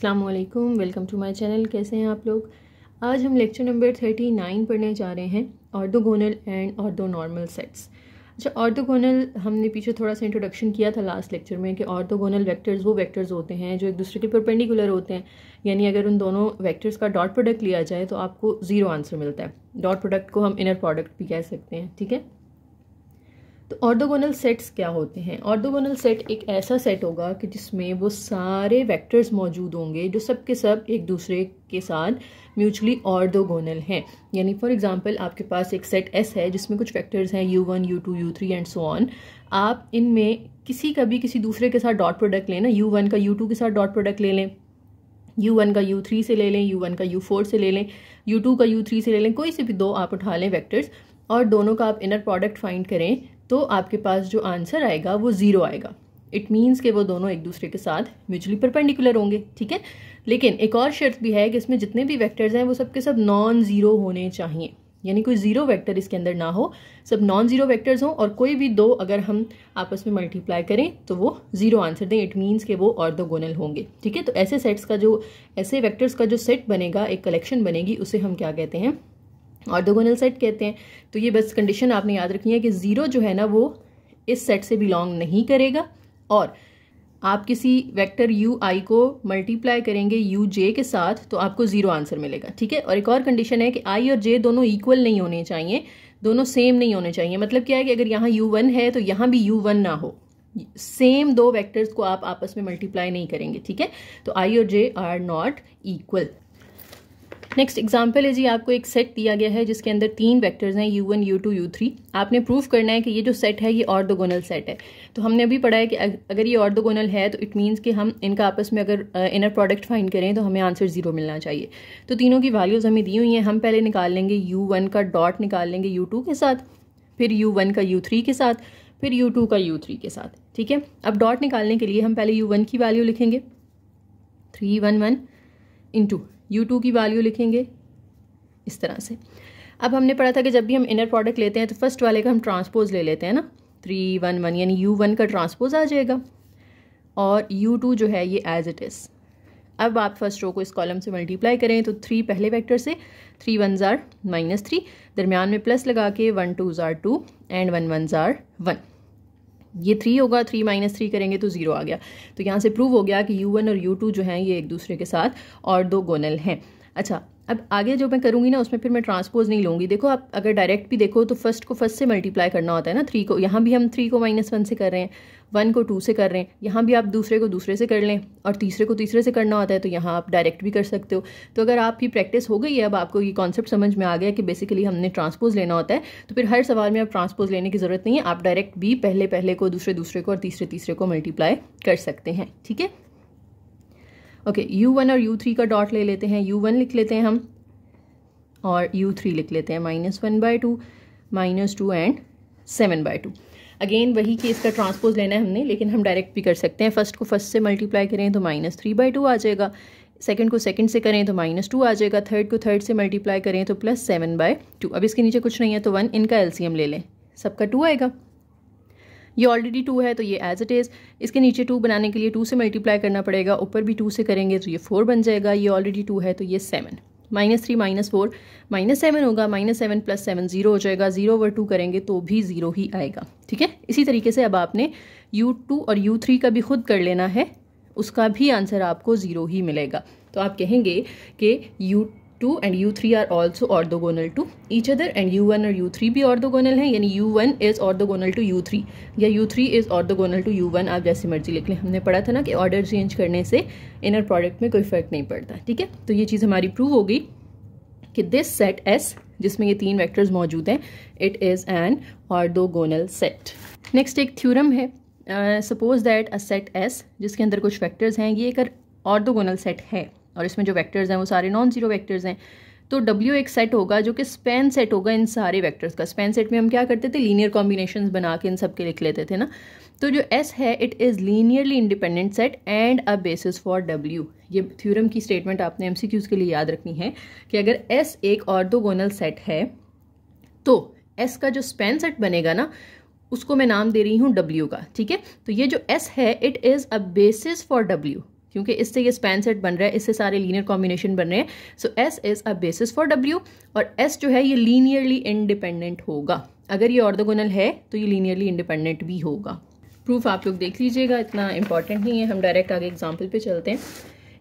अस्सलाम वालेकुम, welcome to my channel. कैसे हैं आप लोग। आज हम लेक्चर नंबर 39 पढ़ने जा रहे हैं, ऑर्थोगोनल एंड ऑर्थोनॉर्मल सेट्स। अच्छा, ऑर्थोगोनल हमने पीछे थोड़ा सा इंट्रोडक्शन किया था लास्ट लेक्चर में कि ऑर्थोगोनल वेक्टर्स वो वेक्टर्स होते हैं जो एक दूसरे के परपेंडिकुलर होते हैं, यानी अगर उन दोनों वेक्टर्स का डॉट प्रोडक्ट लिया जाए तो आपको ज़ीरो आंसर मिलता है। डॉट प्रोडक्ट को हम इनर प्रोडक्ट भी कह सकते हैं, ठीक है। तो ऑर्थोगोनल सेट्स क्या होते हैं। ऑर्थोगोनल सेट एक ऐसा सेट होगा कि जिसमें वो सारे वेक्टर्स मौजूद होंगे जो सब के सब एक दूसरे के साथ म्यूचुअली ऑर्थोगोनल हैं। यानी फॉर एग्जांपल आपके पास एक सेट एस है जिसमें कुछ वेक्टर्स हैं u1, u2, u3 and so on. आप इनमें किसी दूसरे के साथ डॉट प्रोडक्ट लें ना, u1 का u2 के साथ डॉट प्रोडक्ट ले लें, u1 का u3 से ले लें, u1 का u4 से ले लें, u2 का u3 से ले लें, कोई से भी दो आप उठा लें वेक्टर्स और दोनों का आप इनर प्रोडक्ट फाइंड करें तो आपके पास जो आंसर आएगा वो ज़ीरो आएगा। इट मीन्स कि वो दोनों एक दूसरे के साथ म्यूचुअली परपेंडिकुलर होंगे, ठीक है। लेकिन एक और शर्त भी है कि इसमें जितने भी वेक्टर्स हैं वो सबके सब नॉन ज़ीरो होने चाहिए, यानी कोई ज़ीरो वेक्टर इसके अंदर ना हो, सब नॉन ज़ीरो वेक्टर्स हों और कोई भी दो अगर हम आपस में मल्टीप्लाई करें तो वो ज़ीरो आंसर दें। इट मीन्स कि वो ऑर्थोगोनल होंगे, ठीक है। तो ऐसे सेट्स का जो ऐसे वेक्टर्स का जो सेट बनेगा, एक कलेक्शन बनेगी, उसे हम क्या कहते हैं, ऑर्थोगोनल सेट कहते हैं। तो ये बस कंडीशन आपने याद रखनी है कि ज़ीरो जो है ना वो इस सेट से बिलोंग नहीं करेगा और आप किसी वेक्टर यू आई को मल्टीप्लाई करेंगे यू जे के साथ तो आपको ज़ीरो आंसर मिलेगा, ठीक है। और एक और कंडीशन है कि आई और जे दोनों इक्वल नहीं होने चाहिए, दोनों सेम नहीं होने चाहिए। मतलब क्या है कि अगर यहाँ u1 है तो यहाँ भी u1 ना हो, सेम दो वेक्टर्स को आप आपस में मल्टीप्लाई नहीं करेंगे, ठीक है। तो आई और जे are not equal. Next example है जी, आपको एक सेट दिया गया है जिसके अंदर तीन वेक्टर्स हैं u1, u2, u3। आपने प्रूफ करना है कि ये जो सेट है ये ऑर्थोगोनल सेट है। तो हमने अभी पढ़ा है कि अगर ये ऑर्थोगोनल है तो इट मीन्स कि हम इनका आपस में अगर इनर प्रोडक्ट फाइंड करें तो हमें आंसर ज़ीरो मिलना चाहिए। तो तीनों की वैल्यूज़ हमें दी हुई हैं। हम पहले निकाल लेंगे u1 का डॉट निकाल लेंगे u2 के साथ, फिर u1 का u3 के साथ, फिर u2 का u3 के साथ, ठीक है। अब डॉट निकालने के लिए हम पहले u1 की वैल्यू लिखेंगे 311 इंटू u2 की वैल्यू लिखेंगे इस तरह से। अब हमने पढ़ा था कि जब भी हम इनर प्रोडक्ट लेते हैं तो फर्स्ट वाले का हम ट्रांसपोज ले लेते हैं ना, 311 यानी u1 का ट्रांसपोज आ जाएगा और u2 जो है ये एज इट इज़। अब आप फर्स्ट रो को इस कॉलम से मल्टीप्लाई करें तो 3 पहले वेक्टर से, 3 1s are -3, दरमियान में प्लस लगा के 1 2s are 2 and 1 1s are 1। ये 3 होगा, 3 -3 करेंगे तो 0 आ गया। तो यहाँ से प्रूव हो गया कि u1 और u2 जो हैं ये एक दूसरे के साथ ऑर्थोगोनल हैं। अच्छा, अब आगे जो मैं करूँगी ना उसमें फिर मैं ट्रांसपोज नहीं लूँगी। देखो आप अगर डायरेक्ट भी देखो तो फर्स्ट को फर्स्ट से मल्टीप्लाई करना होता है ना, 3 को। यहाँ भी हम 3 को -1 से कर रहे हैं, 1 को 2 से कर रहे हैं। यहाँ भी आप दूसरे को दूसरे से कर लें और तीसरे को तीसरे से करना होता है, तो यहाँ आप डायरेक्ट भी कर सकते हो। तो अगर आपकी प्रैक्टिस हो गई है, अब आपको ये कॉन्सेप्ट समझ में आ गया कि बेसिकली हमने ट्रांसपोज लेना होता है, तो फिर हर सवाल में आप ट्रांसपोज लेने की ज़रूरत नहीं है। आप डायरेक्ट भी पहले को, दूसरे को और तीसरे को मल्टीप्लाई कर सकते हैं, ठीक है। ओके, u1 और u3 का डॉट ले लेते हैं। u1 लिख लेते हैं हम और u3 लिख लेते हैं -1/2, -2 एंड 7/2। अगेन वही केस का ट्रांसपोज लेना है हमने, लेकिन हम डायरेक्ट भी कर सकते हैं। फर्स्ट को फर्स्ट से मल्टीप्लाई करें तो -3/2 आ जाएगा, सेकंड को सेकंड से करें तो -2 आ जाएगा, थर्ड को थर्ड से मल्टीप्लाई करें तो +7/2। अब इसके नीचे कुछ नहीं है तो 1, इनका एलसीएम ले लें, सबका 2 आएगा। ये ऑलरेडी 2 है तो ये एज इट इज़। इसके नीचे 2 बनाने के लिए 2 से मल्टीप्लाई करना पड़ेगा, ऊपर भी 2 से करेंगे तो ये 4 बन जाएगा। ये ऑलरेडी 2 है तो ये 7, -3 -4 -7 होगा, -7 + 7 0 हो जाएगा। 0/2 करेंगे तो भी 0 ही आएगा, ठीक है। इसी तरीके से अब आपने u2 और u3 का भी खुद कर लेना है, उसका भी आंसर आपको 0 ही मिलेगा। तो आप कहेंगे कि u2 and u3 are also orthogonal to each other and u1 और u3 भी ऑर्थोगोनल हैं, यानी u1 is orthogonal to u3 या u3 is orthogonal to u1, आप जैसे मर्जी लिख लें। हमने पढ़ा था ना कि ऑर्डर चेंज करने से इनर प्रोडक्ट में कोई फ़र्क नहीं पड़ता, ठीक है। तो ये चीज़ हमारी प्रूव हो गई कि दिस सेट S जिसमें ये तीन वेक्टर्स मौजूद हैं, it is an orthogonal set. Next एक थ्योरम है, suppose that a set S जिसके अंदर कुछ वेक्टर्स हैं, ये एक ऑर्थोगोनल सेट है और इसमें जो वेक्टर्स हैं वो सारे नॉन ज़ीरो वेक्टर्स हैं। तो W एक सेट होगा जो कि स्पैन सेट होगा इन सारे वेक्टर्स का। स्पैन सेट में हम क्या करते थे, लीनियर कॉम्बिनेशंस बना के इन सब के लिख लेते थे ना। तो जो S है it is linearly independent set and a basis for W। ये थ्योरम की स्टेटमेंट आपने MCQs के लिए याद रखनी है कि अगर S एक ऑर्थोगोनल सेट है तो S का जो स्पैन सेट बनेगा ना उसको मैं नाम दे रही हूँ W का, ठीक है। तो ये जो S है it is a basis for W, क्योंकि इससे ये स्पैन सेट बन रहा है, इससे सारे लीनियर कॉम्बिनेशन बन रहे हैं। सो S is a basis for W, और S जो है ये लीनियरली इंडिपेंडेंट होगा। अगर ये ऑर्थोगोनल है तो ये लीनियरली इंडिपेंडेंट भी होगा। प्रूफ आप लोग देख लीजिएगा, इतना इंपॉर्टेंट नहीं है, हम डायरेक्ट आगे एग्जाम्पल पे चलते हैं।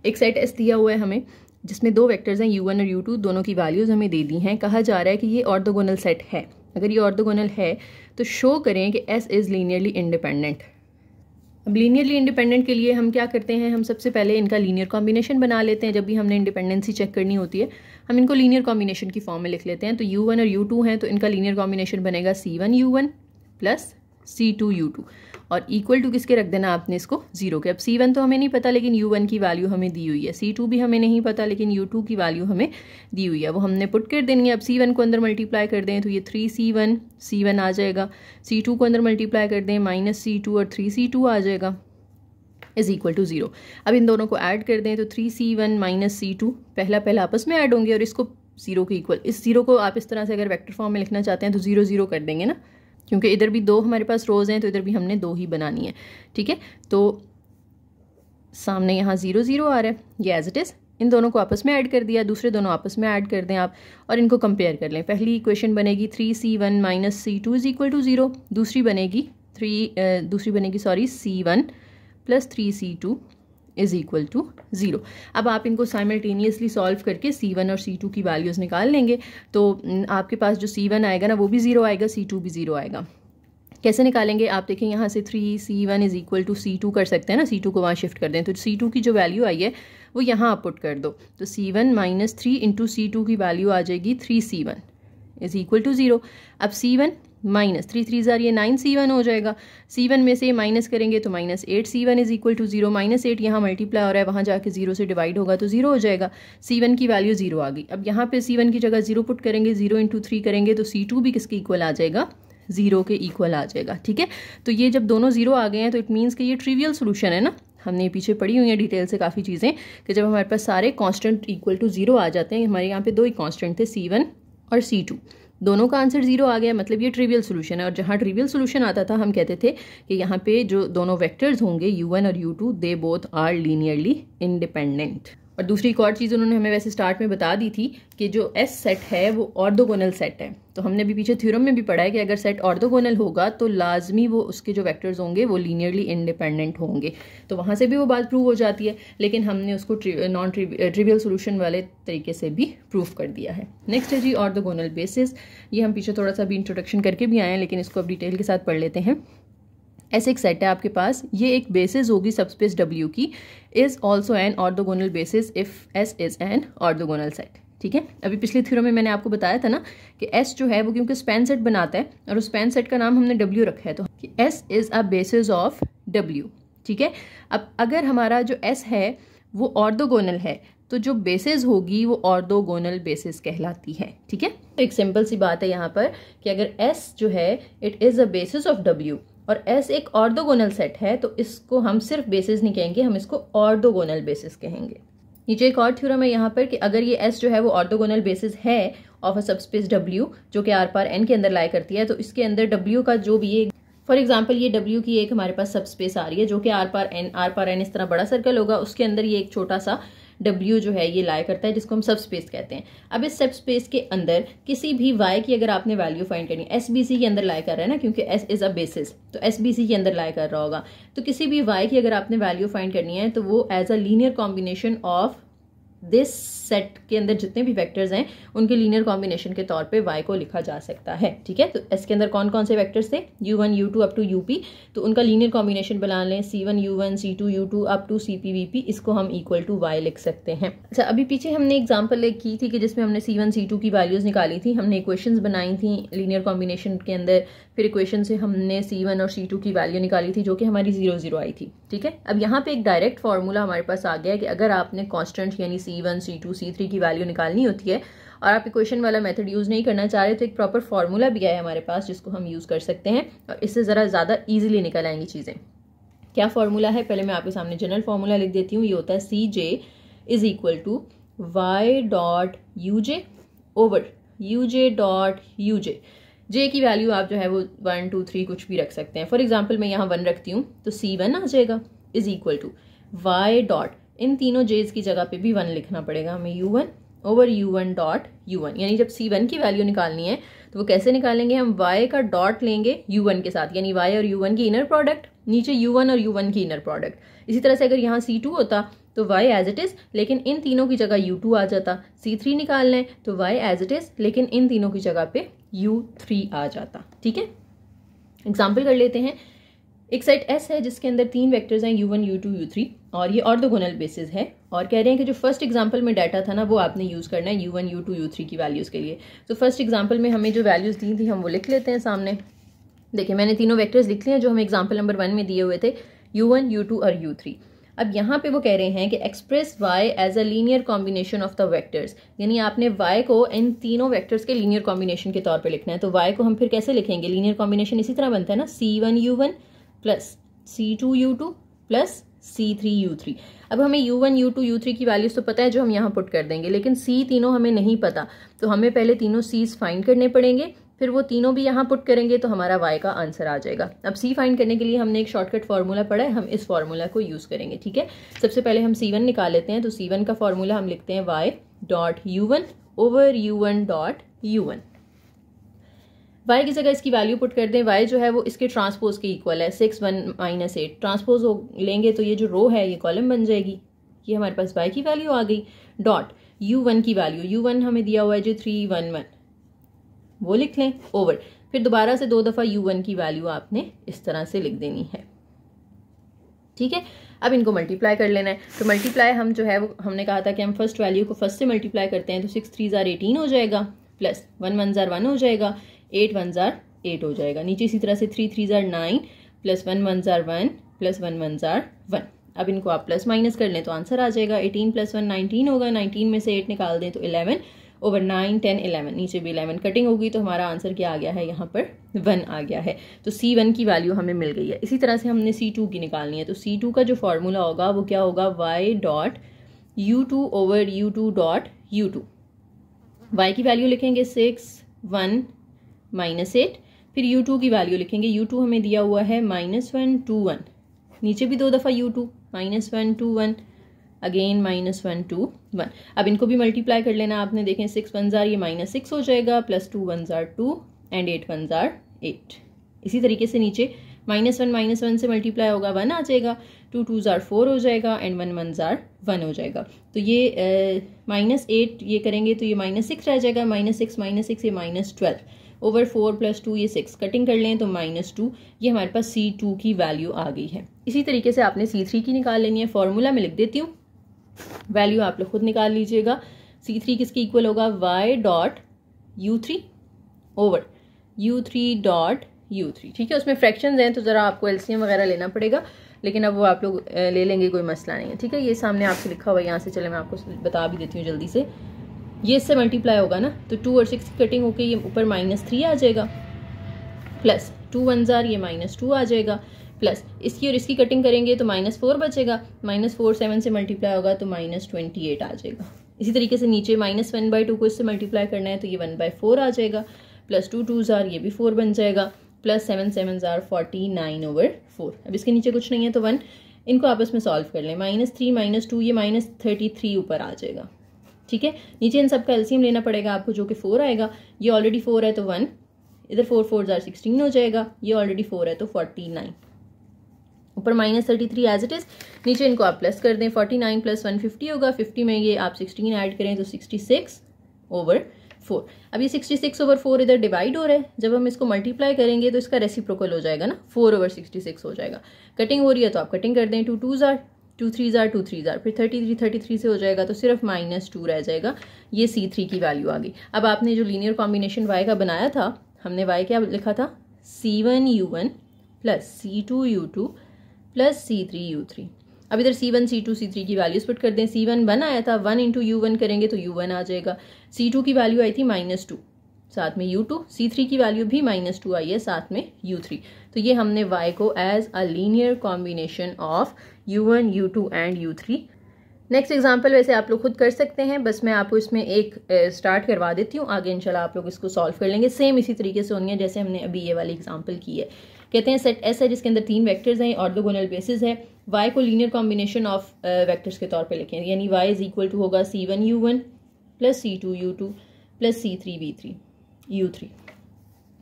एक सेट S दिया हुआ है हमें, जिसमें दो वेक्टर्स हैं U1 और U2, दोनों की वैल्यूज़ हमें दे दी हैं। कहा जा रहा है कि ये ऑर्थोगोनल सेट है। अगर ये ऑर्थोगोनल है तो शो करें कि S इज़ लीनियरली इंडिपेंडेंट। अब लीनियरली इंडिपेंडेंट के लिए हम क्या करते हैं, हम सबसे पहले इनका लीनियर कॉम्बिनेशन बना लेते हैं। जब भी हमने इंडिपेंडेंसी चेक करनी होती है हम इनको लीनियर कॉम्बिनेशन की फॉर्म में लिख लेते हैं। तो U1 और U2 हैं, तो इनका लीनियर कॉम्बिनेशन बनेगा C1U1 प्लस C2U2, और इक्वल टू किसके रख देना आपने इसको 0 के। अब C1 तो हमें नहीं पता लेकिन U1 की वैल्यू हमें दी हुई है, C2 भी हमें नहीं पता लेकिन U2 की वैल्यू हमें दी हुई है, वो हमने पुट कर देनी है। अब C1 को अंदर मल्टीप्लाई कर दें तो ये 3C1 आ जाएगा। C2 को अंदर मल्टीप्लाई कर दें -C2 और 3C2 आ जाएगा, इज़ इक्वल टू 0। अब इन दोनों को ऐड कर दें तो 3C1 -C2 पहला आपस में ऐड होंगे और इसको 0 के इक्वल। इस 0 को आप इस तरह से अगर वेक्टर फॉर्म में लिखना चाहते हैं तो 0 0 कर देंगे ना, क्योंकि इधर भी 2 हमारे पास रोज़ हैं तो इधर भी हमने 2 ही बनानी है। ठीक है, तो सामने यहाँ 0 0 आ रहा है, ये एज इट इज़। इन दोनों को आपस में ऐड कर दिया, दूसरे दोनों आपस में ऐड कर दें आप और इनको कंपेयर कर लें। पहली इक्वेशन बनेगी 3C1 -C2 is equal to 0, दूसरी बनेगी C1 plus 3C2 is equal to 0। अब आप इनको साइमल्टेनियसली सॉल्व करके C1 और C2 की वैल्यूज़ निकाल लेंगे, तो आपके पास जो C1 आएगा ना वो भी 0 आएगा, C2 भी 0 आएगा। कैसे निकालेंगे आप देखें, यहाँ से 3C1 is equal to C2 कर सकते हैं ना, C2 को वहाँ शिफ्ट कर दें तो C2 की जो वैल्यू आई है वो यहाँ आप पुट कर दो। तो C1 - 3 इंटू C2 की वैल्यू आ जाएगी 3C1 इज़ इक्वल टू 0। अब C1 -3 3 ज़ार ये 9C1 हो जाएगा। C1 में से माइनस करेंगे तो -8C1 इज़ इक्वल टू 0। -8 यहाँ मल्टीप्लाई हो रहा है, वहाँ जाके 0 से डिवाइड होगा तो 0 हो जाएगा। C1 की वैल्यू 0 आ गई। अब यहाँ पे C1 की जगह 0 पुट करेंगे, 0 इंटू 3 करेंगे तो C2 भी किसके इक्वल आ जाएगा, 0 के इक्वल आ जाएगा। ठीक है, तो ये जब दोनों 0 आ गए हैं तो इट मीन्स कि ये ट्रिवियल सोल्यूशन है ना। हमने पीछे पढ़ी हुई है डिटेल से काफ़ी चीज़ें कि जब हमारे पास सारे कांस्टेंट इक्वल टू 0 आ जाते हैं, हमारे यहाँ पे 2 ही कांस्टेंट थे C1 और C2, दोनों का आंसर 0 आ गया, मतलब ये ट्रिवियल सोल्यूशन है। और जहाँ ट्रिवियल सोल्यूशन आता था हम कहते थे कि यहाँ पे जो दोनों वेक्टर्स होंगे U1 और U2 they both are linearly independent. और दूसरी एक और चीज़ उन्होंने हमें वैसे स्टार्ट में बता दी थी कि जो S सेट है वो ऑर्थोगोनल सेट है। तो हमने भी पीछे थ्योरम में भी पढ़ा है कि अगर सेट ऑर्थोगोनल होगा तो लाजमी वो उसके जो वेक्टर्स होंगे वो लीनियरली इंडिपेंडेंट होंगे। तो वहाँ से भी वो बात प्रूव हो जाती है, लेकिन हमने उसको नॉन ट्रिवियल सोल्यूशन वाले तरीके से भी प्रूफ कर दिया है। नेक्स्ट है जी ऑर्थोगोनल बेसिस। ये हम पीछे थोड़ा सा भी इंट्रोडक्शन करके भी आए हैं, लेकिन इसको अब डिटेल के साथ पढ़ लेते हैं। ऐसे एक सेट है आपके पास, ये एक बेसिस होगी सबस्पेस W की, is also an orthogonal basis if S is an orthogonal set. ठीक है, अभी पिछले थ्योरम में मैंने आपको बताया था ना कि S जो है वो क्योंकि स्पैन सेट बनाता है और उस स्पैन सेट का नाम हमने W रखा है, तो S is a basis of W। ठीक है, अब अगर हमारा जो S है वो ऑर्थोगोनल है तो जो बेसिस होगी वो ऑर्थोगोनल बेसिस कहलाती है। ठीक है, तो एक सिंपल सी बात है यहाँ पर कि अगर S जो है it is a basis of W और S एक ऑर्थोगोनल सेट है तो इसको हम सिर्फ बेसिस नहीं कहेंगे, हम इसको ऑर्थोगोनल बेसिस कहेंगे। नीचे एक और थ्योरम है यहाँ पर कि अगर ये S जो है वो ऑर्थोगोनल बेसिस है ऑफ अ सबस्पेस W जो कि R पार N के अंदर लाई करती है, तो इसके अंदर W का जो भी एक, फॉर एग्जाम्पल ये W की एक हमारे पास सबस्पेस आ रही है जो कि R पार N इस तरह बड़ा सर्कल होगा, उसके अंदर ये एक छोटा सा W जो है ये लाई करता है जिसको हम सब स्पेस कहते हैं। अब इस सब स्पेस के अंदर किसी भी Y की अगर आपने वैल्यू फाइंड करनी है, SBC के अंदर लाई कर रहा है ना, क्योंकि S इज अ बेसिस तो SBC के अंदर लाई कर रहा होगा, तो किसी भी Y की अगर आपने वैल्यू फाइंड करनी है तो वो as a linear combination of this set के अंदर जितने भी वेक्टर्स हैं उनके लीनियर कॉम्बिनेशन के तौर पे y को लिखा जा सकता है। ठीक है, तो S के अंदर कौन कौन से वेक्टर्स थे, U1 U2 up to UP, तो उनका लीनियर कॉम्बिनेशन बना लें C1 U1 C2 U2 up to CP VP, इसको हम इक्वल टू y लिख सकते हैं। अच्छा, अभी पीछे हमने एग्जाम्पल एक की थी कि जिसमें हमने C1 C2 की वैल्यूज निकाली थी, हमने इक्वेशंस बनाई थी लीनियर कॉम्बिनेशन के अंदर, फिर इक्वेशन से हमने C1 और C2 की वैल्यू निकाली थी जो कि हमारी 0 0 आई थी। ठीक है, अब यहाँ पे एक डायरेक्ट फार्मूला हमारे पास आ गया है कि अगर आपने कॉन्स्टेंट यानी C1 C2 C3 की वैल्यू निकालनी होती है और आप इक्वेशन वाला मेथड यूज नहीं करना चाह रहे तो एक प्रॉपर फार्मूला भी है हमारे पास जिसको हम यूज कर सकते हैं और इससे जरा ज्यादा इजीली निकल आएंगी चीजें। क्या फार्मूला है, पहले मैं आपके सामने जनरल फार्मूला लिख देती हूँ। ये होता है CJ is equal to y dot UJ over UJ dot UJ। J की वैल्यू आप जो है वो 1 2 3 कुछ भी रख सकते हैं। फॉर एग्जाम्पल मैं यहाँ 1 रखती हूँ तो C1 आ जाएगा is equal to y dot इन तीनों जेज की जगह पे भी 1 लिखना पड़ेगा हमें, u1 over u1 dot u1। यानी जब c1 की वैल्यू निकालनी है तो वो कैसे निकालेंगे, हम y का डॉट लेंगे u1 के साथ, यानी y और u1 की इनर प्रोडक्ट, नीचे u1 और u1 की इनर प्रोडक्ट। इसी तरह से अगर यहाँ c2 होता तो y एज इट इज, लेकिन इन तीनों की जगह u2 आ जाता। c3 निकालना है तो y एज इट इज, लेकिन इन तीनों की जगह पे u3 आ जाता। ठीक है, एग्जाम्पल कर लेते हैं। एक सेट S है जिसके अंदर 3 वेक्टर्स हैं u1, u2, u3 और ये ऑर्थोगोनल बेसिस है, और कह रहे हैं कि जो फर्स्ट एग्जांपल में डाटा था ना वो आपने यूज़ करना है u1, u2, u3 की वैल्यूज़ के लिए। तो फर्स्ट एग्जांपल में हमें जो वैल्यूज़ दी थी हम वो लिख लेते हैं सामने। देखिए मैंने तीनों वेक्टर्स लिख लिए हैं जो हमें एग्जाम्पल नंबर 1 में दिए हुए थे, u1, u2 और u3। अब यहाँ पे वो कह रहे हैं कि express y as a linear combination of the vectors, यानी आपने y को इन तीनों वेक्टर्स के लीनियर कॉम्बिनेशन के तौर पे लिखना है। तो y को हम फिर कैसे लिखेंगे, लीनियर कॉम्बिनेशन इसी तरह बनता है ना, c1u1 plus c2u2 plus c3u3। अब हमें u1, u2, u3 की वैल्यूज तो पता है जो हम यहाँ पुट कर देंगे, लेकिन c तीनों हमें नहीं पता, तो हमें पहले तीनों c's फाइंड करने पड़ेंगे, फिर वो तीनों भी यहाँ पुट करेंगे तो हमारा y का आंसर आ जाएगा। अब c फाइंड करने के लिए हमने एक शॉर्टकट फार्मूला पढ़ा है, हम इस फार्मूला को यूज़ करेंगे। ठीक है, सबसे पहले हम c1 निकाल लेते हैं। तो c1 का फार्मूला हम लिखते हैं y dot u1 over u1 dot u1। y की जगह इसकी वैल्यू पुट कर दें, y जो है वो इसके ट्रांसपोज के इक्वल है 6 1 माइनस 8। ट्रांसपोज लेंगे तो ये जो रो है ये कॉलम बन जाएगी। ये हमारे पास y की वैल्यू आ गई, डॉट u1 की वैल्यू, u1 हमें दिया हुआ है जो 311 वो लिख लें, ओवर फिर दोबारा से 2 दफ़ा u1 की वैल्यू आपने इस तरह से लिख देनी है। ठीक है, अब इनको मल्टीप्लाई कर लेना है। तो मल्टीप्लाई हम जो है वो हमने कहा था कि हम फर्स्ट वैल्यू को फर्स्ट से मल्टीप्लाई करते हैं, तो 6 3 ज़ार 18 हो जाएगा, प्लस 1 1 ज़ार 1 हो जाएगा, 8 1 ज़ार 8 हो जाएगा। नीचे इसी तरह से 3 3 ज़ार 9 प्लस 1 1 ज़ार 1 प्लस 1 1 ज़ार 1। अब इनको आप प्लस माइनस कर लें तो आंसर आ जाएगा 18 प्लस 1 19 होगा, 19 में से 8 निकाल दें तो 11 ओवर 9 10 11, नीचे भी 11 कटिंग होगी तो हमारा आंसर क्या आ गया है, यहाँ पर 1 आ गया है। तो c1 की वैल्यू हमें मिल गई है। इसी तरह से हमने c2 की निकालनी है। तो c2 का जो फॉर्मूला होगा वो क्या होगा, y dot u2 over u2 dot u2। y की वैल्यू लिखेंगे 6 1 माइनस 8, फिर u2 की वैल्यू लिखेंगे, u2 हमें दिया हुआ है -1 2 1, नीचे भी 2 दफ़ा u2 -1 2 1, अगेन -1 2 1। अब इनको भी मल्टीप्लाई कर लेना आपने। देखें 6 1 ज़ार ये -6 हो जाएगा, प्लस 2 1 ज़ार 2 एंड 8 1 ज़ार 8। इसी तरीके से नीचे -1 से मल्टीप्लाई होगा 1 आ जाएगा, 2 2 ज़ार 4 हो जाएगा एंड 1 1 ज़ार 1 हो जाएगा। तो ये -8 ये करेंगे तो ये -6 रह जाएगा, -6 ये -12 ओवर 4 प्लस 2 ये 6 कटिंग कर लें तो -2। ये हमारे पास c2 की वैल्यू आ गई है। इसी तरीके से आपने c3 की निकाल लेनी है। फॉर्मूला में लिख देती हूँ, वैल्यू आप लोग खुद निकाल लीजिएगा। c3 किसके इक्वल होगा, y dot u3 over u3 dot u3। ठीक है, उसमें फ्रैक्शंस हैं तो ज़रा आपको एलसीएम वगैरह लेना पड़ेगा, लेकिन अब वो आप लोग ले लेंगे, कोई मसला नहीं है। ठीक है, ये सामने आपसे लिखा हुआ है, यहाँ से चले मैं आपको बता भी देती हूँ जल्दी से। ये इससे मल्टीप्लाई होगा ना तो 2 और 6 की कटिंग होकर ये ऊपर -3 आ जाएगा, प्लस 2 1 ज़ार ये -2 आ जाएगा, प्लस इसकी और इसकी कटिंग करेंगे तो -4 बचेगा, -4 7 से मल्टीप्लाई होगा तो -28 आ जाएगा। इसी तरीके से नीचे -1/2 को इससे मल्टीप्लाई करना है तो ये 1/4 आ जाएगा, प्लस 2 2 ज़ार ये भी 4 बन जाएगा, प्लस 7 7 ज़ार 49 ओवर 4। अब इसके नीचे कुछ नहीं है तो 1, इनको आपस में सॉल्व कर लें, -3 -2 ये -33 ऊपर आ जाएगा। ठीक है, नीचे इन सब का एलसीएम लेना पड़ेगा आपको जो कि 4 आएगा, ये ऑलरेडी 4 है तो 1, इधर 4 4 ज़ार 16 हो जाएगा, ये ऑलरेडी 4 है तो 49, ऊपर -33 एज इट इज़, नीचे इनको आप प्लस कर दें, 49 प्लस 1 50 होगा, 50 में ये आप 16 ऐड करें तो 66 ओवर 4। अब ये 66 ओवर 4 इधर डिवाइड हो रहा है, जब हम इसको मल्टीप्लाई करेंगे तो इसका रेसिप्रोकल हो जाएगा ना, 4 ओवर 66 हो जाएगा। कटिंग हो रही है तो आप कटिंग कर दें, 2 2 ज़ार 2 3 ज़ार 2 3 ज़ार, फिर 33 से हो जाएगा तो सिर्फ -2 रह जाएगा। ये c3 की वैल्यू आ गई। अब आपने जो लीनियर कॉम्बिनेशन y का बनाया था, हमने y क्या लिखा था, c1u1 plus c2u2 plus c3u3। अब इधर c1 c2 c3 की वैल्यूज पुट कर दें। c1 1 आया था, 1 इंटू u1 करेंगे तो u1 आ जाएगा। c2 की वैल्यू आई थी -2, साथ में u2, c3 की वैल्यू भी -2 आई है, साथ में u3। तो ये हमने y को as a linear combination of u1 u2 and u3। Next example वैसे आप लोग खुद कर सकते हैं, बस मैं आपको इसमें एक स्टार्ट करवा देती हूँ, आगे इंशाल्लाह आप लोग इसको सॉल्व कर लेंगे। सेम इसी तरीके से होनी है जैसे हमने अभी ये वाली एग्जाम्पल की है। कहते हैं सेट एस है जिसके अंदर 3 वेक्टर्स हैं, ऑर्थोगोनल बेसिस है, y को लीनियर कॉम्बिनेशन ऑफ वेक्टर्स के तौर पे लिखें, यानी y इज इक्वल टू होगा c1u1 plus c2u2 plus c3v3 u3।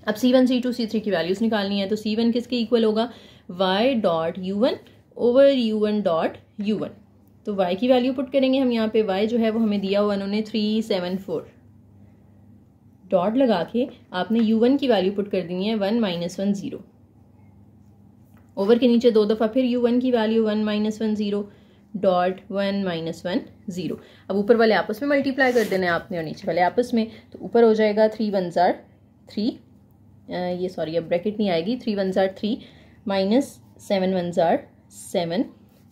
अब c1 c2 c3 की वैल्यूज निकालनी है, तो c1 किसके इक्वल होगा y dot u1 over u1 dot u1। तो y की वैल्यू पुट करेंगे हम यहाँ पे, y जो है वो हमें दिया हुआ उन्होंने 374, डॉट लगा के आपने u1 की वैल्यू पुट कर देनी है 1 - 1 0, ओवर के नीचे 2 दफ़ा फिर u1 की वैल्यू 1 - 1 0 डॉट 1 - 1 0। अब ऊपर वाले आपस में मल्टीप्लाई कर देना है आपने और नीचे वाले आपस में, तो ऊपर हो जाएगा 3 1 ज़ार 3, ये सॉरी अब ब्रैकेट नहीं आएगी, 3 1 ज़ार 3 माइनस 7 1 ज़ार 7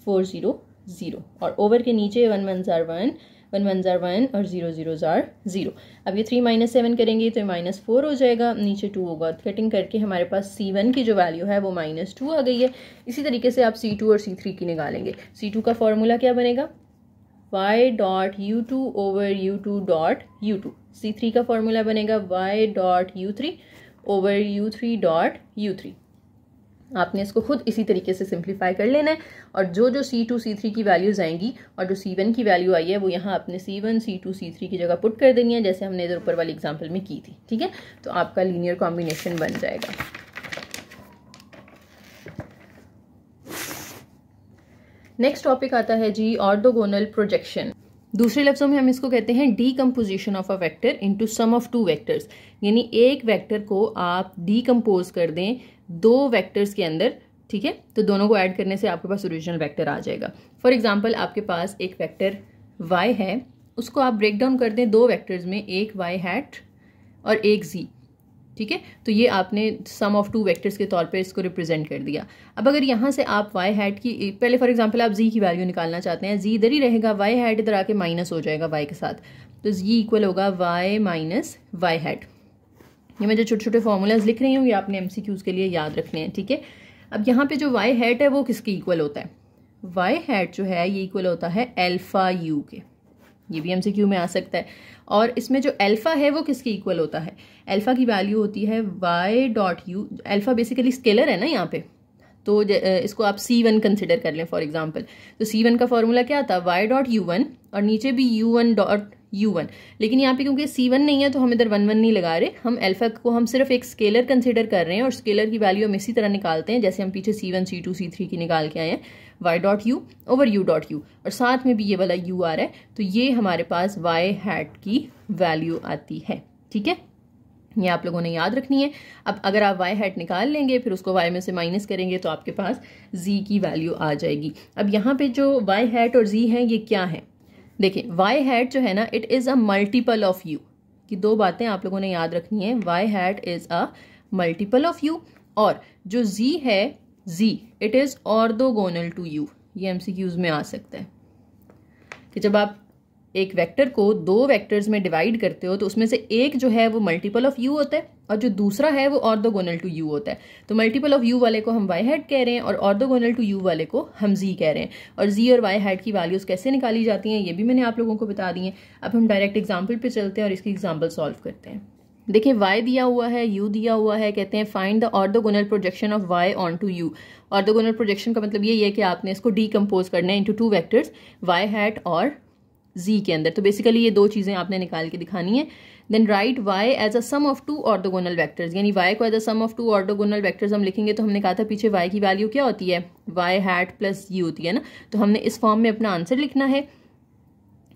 4 0 0, और ओवर के नीचे 1 1 ज़ार 1 1 1 ज़ार 1 और 0 0 ज़ार 0। अब ये 3 - 7 करेंगे तो -4 हो जाएगा, नीचे 2 होगा, कटिंग करके हमारे पास c1 की जो वैल्यू है वो -2 आ गई है। इसी तरीके से आप c2 और c3 की निकालेंगे। c2 का फॉर्मूला क्या बनेगा y dot u2 over u2 dot u2, c3 का फॉर्मूला बनेगा y dot u3 over u3 dot u3। आपने इसको खुद इसी तरीके से सिंप्लीफाई कर लेना है, और जो जो c2 c3 की वैल्यूज आएंगी और जो c1 की वैल्यू आई है वो यहाँ आपने c1 c2 c3 की जगह पुट कर देनी है, जैसे हमने इधर ऊपर वाली एग्जांपल में की थी। ठीक है, तो आपका लीनियर कॉम्बिनेशन बन जाएगा। नेक्स्ट टॉपिक आता है जी ऑर्थोगोनल प्रोजेक्शन। दूसरे लफ्जों में हम इसको कहते हैं decomposition of a vector into sum of 2 vectors, यानी एक वेक्टर को आप डीकम्पोज कर दें 2 वेक्टर्स के अंदर। ठीक है, तो दोनों को ऐड करने से आपके पास ओरिजिनल वेक्टर आ जाएगा। फॉर एग्जांपल आपके पास एक वेक्टर y है, उसको आप ब्रेक डाउन कर दें 2 वेक्टर्स में, एक y हैट और एक z। ठीक है, तो ये आपने सम ऑफ 2 वेक्टर्स के तौर पे इसको रिप्रेजेंट कर दिया। अब अगर यहाँ से आप y हैट की, पहले फॉर एग्जांपल आप z की वैल्यू निकालना चाहते हैं, z इधर ही रहेगा, y हैट इधर आके माइनस हो जाएगा y के साथ, तो z इक्वल होगा y माइनस y हैट। ये मैं जो छोटे छोटे फॉर्मूलाज लिख रही हूँ ये आपने MCQs के लिए याद रखने हैं। ठीक है, अब यहाँ पे जो y हैट है वो किसके इक्वल होता है, y हैट जो है ये इक्वल होता है अल्फा u के, ये भी MCQ में आ सकता है। और इसमें जो अल्फा है वो किसके इक्वल होता है, अल्फा की वैल्यू होती है y dot U, alpha basically scalar है ना यहाँ पे, तो इसको आप c1 कंसिडर कर लें फॉर एग्जांपल। तो c1 का फॉर्मूला क्या था y डॉट u1 और नीचे भी u1 डॉट u1, लेकिन यहाँ पे क्योंकि c1 नहीं है तो हम इधर 1 1 नहीं लगा रहे, हम अल्फा को हम सिर्फ एक स्केलर कंसिडर कर रहे हैं और स्केलर की वैल्यू हम इसी तरह निकालते हैं जैसे हम पीछे c1 c2 c3 की निकाल के आए हैं, y dot u over u dot u, और साथ में भी ये वाला u आ रहा है, तो ये हमारे पास y हैट की वैल्यू आती है। ठीक है, ये आप लोगों ने याद रखनी है। अब अगर आप y हैट निकाल लेंगे फिर उसको y में से माइनस करेंगे तो आपके पास z की वैल्यू आ जाएगी। अब यहाँ पे जो y हैट और z है ये क्या है, देखिए y हैट जो है ना it is a multiple of u, कि 2 बातें आप लोगों ने याद रखनी है, y hat is a multiple of u, और जो z है z it is orthogonal to u। ये MCQs में आ सकता है कि जब आप एक वेक्टर को 2 वेक्टर्स में डिवाइड करते हो तो उसमें से एक जो है वो मल्टीपल ऑफ u होता है और जो दूसरा है वो ऑर्थोगोनल टू u होता है। तो मल्टीपल ऑफ u वाले को हम y हैट कह रहे हैं और ऑर्थोगोनल टू u वाले को हम z कह रहे हैं। और z और y हैट की वैल्यूज कैसे निकाली जाती हैं ये भी मैंने आप लोगों को बता दी है। अब हम डायरेक्ट एग्जाम्पल पे चलते हैं और इसकी एग्जाम्पल सॉल्व करते हैं। देखिए y दिया हुआ है, u दिया हुआ है, कहते हैं find the orthogonal projection of y on to u। Orthogonal projection का मतलब ये है कि आपने इसको डीकम्पोज करना है इंटू 2 वेक्टर्स y हैट और z के अंदर। तो बेसिकली ये 2 चीज़ें आपने निकाल के दिखानी है। Then write y as a sum of 2 orthogonal vectors, यानी y को as a sum of 2 orthogonal vectors हम लिखेंगे तो हमने कहा था पीछे y की वैल्यू क्या होती है, y हैट प्लस z होती है ना, तो हमने इस फॉर्म में अपना आंसर लिखना है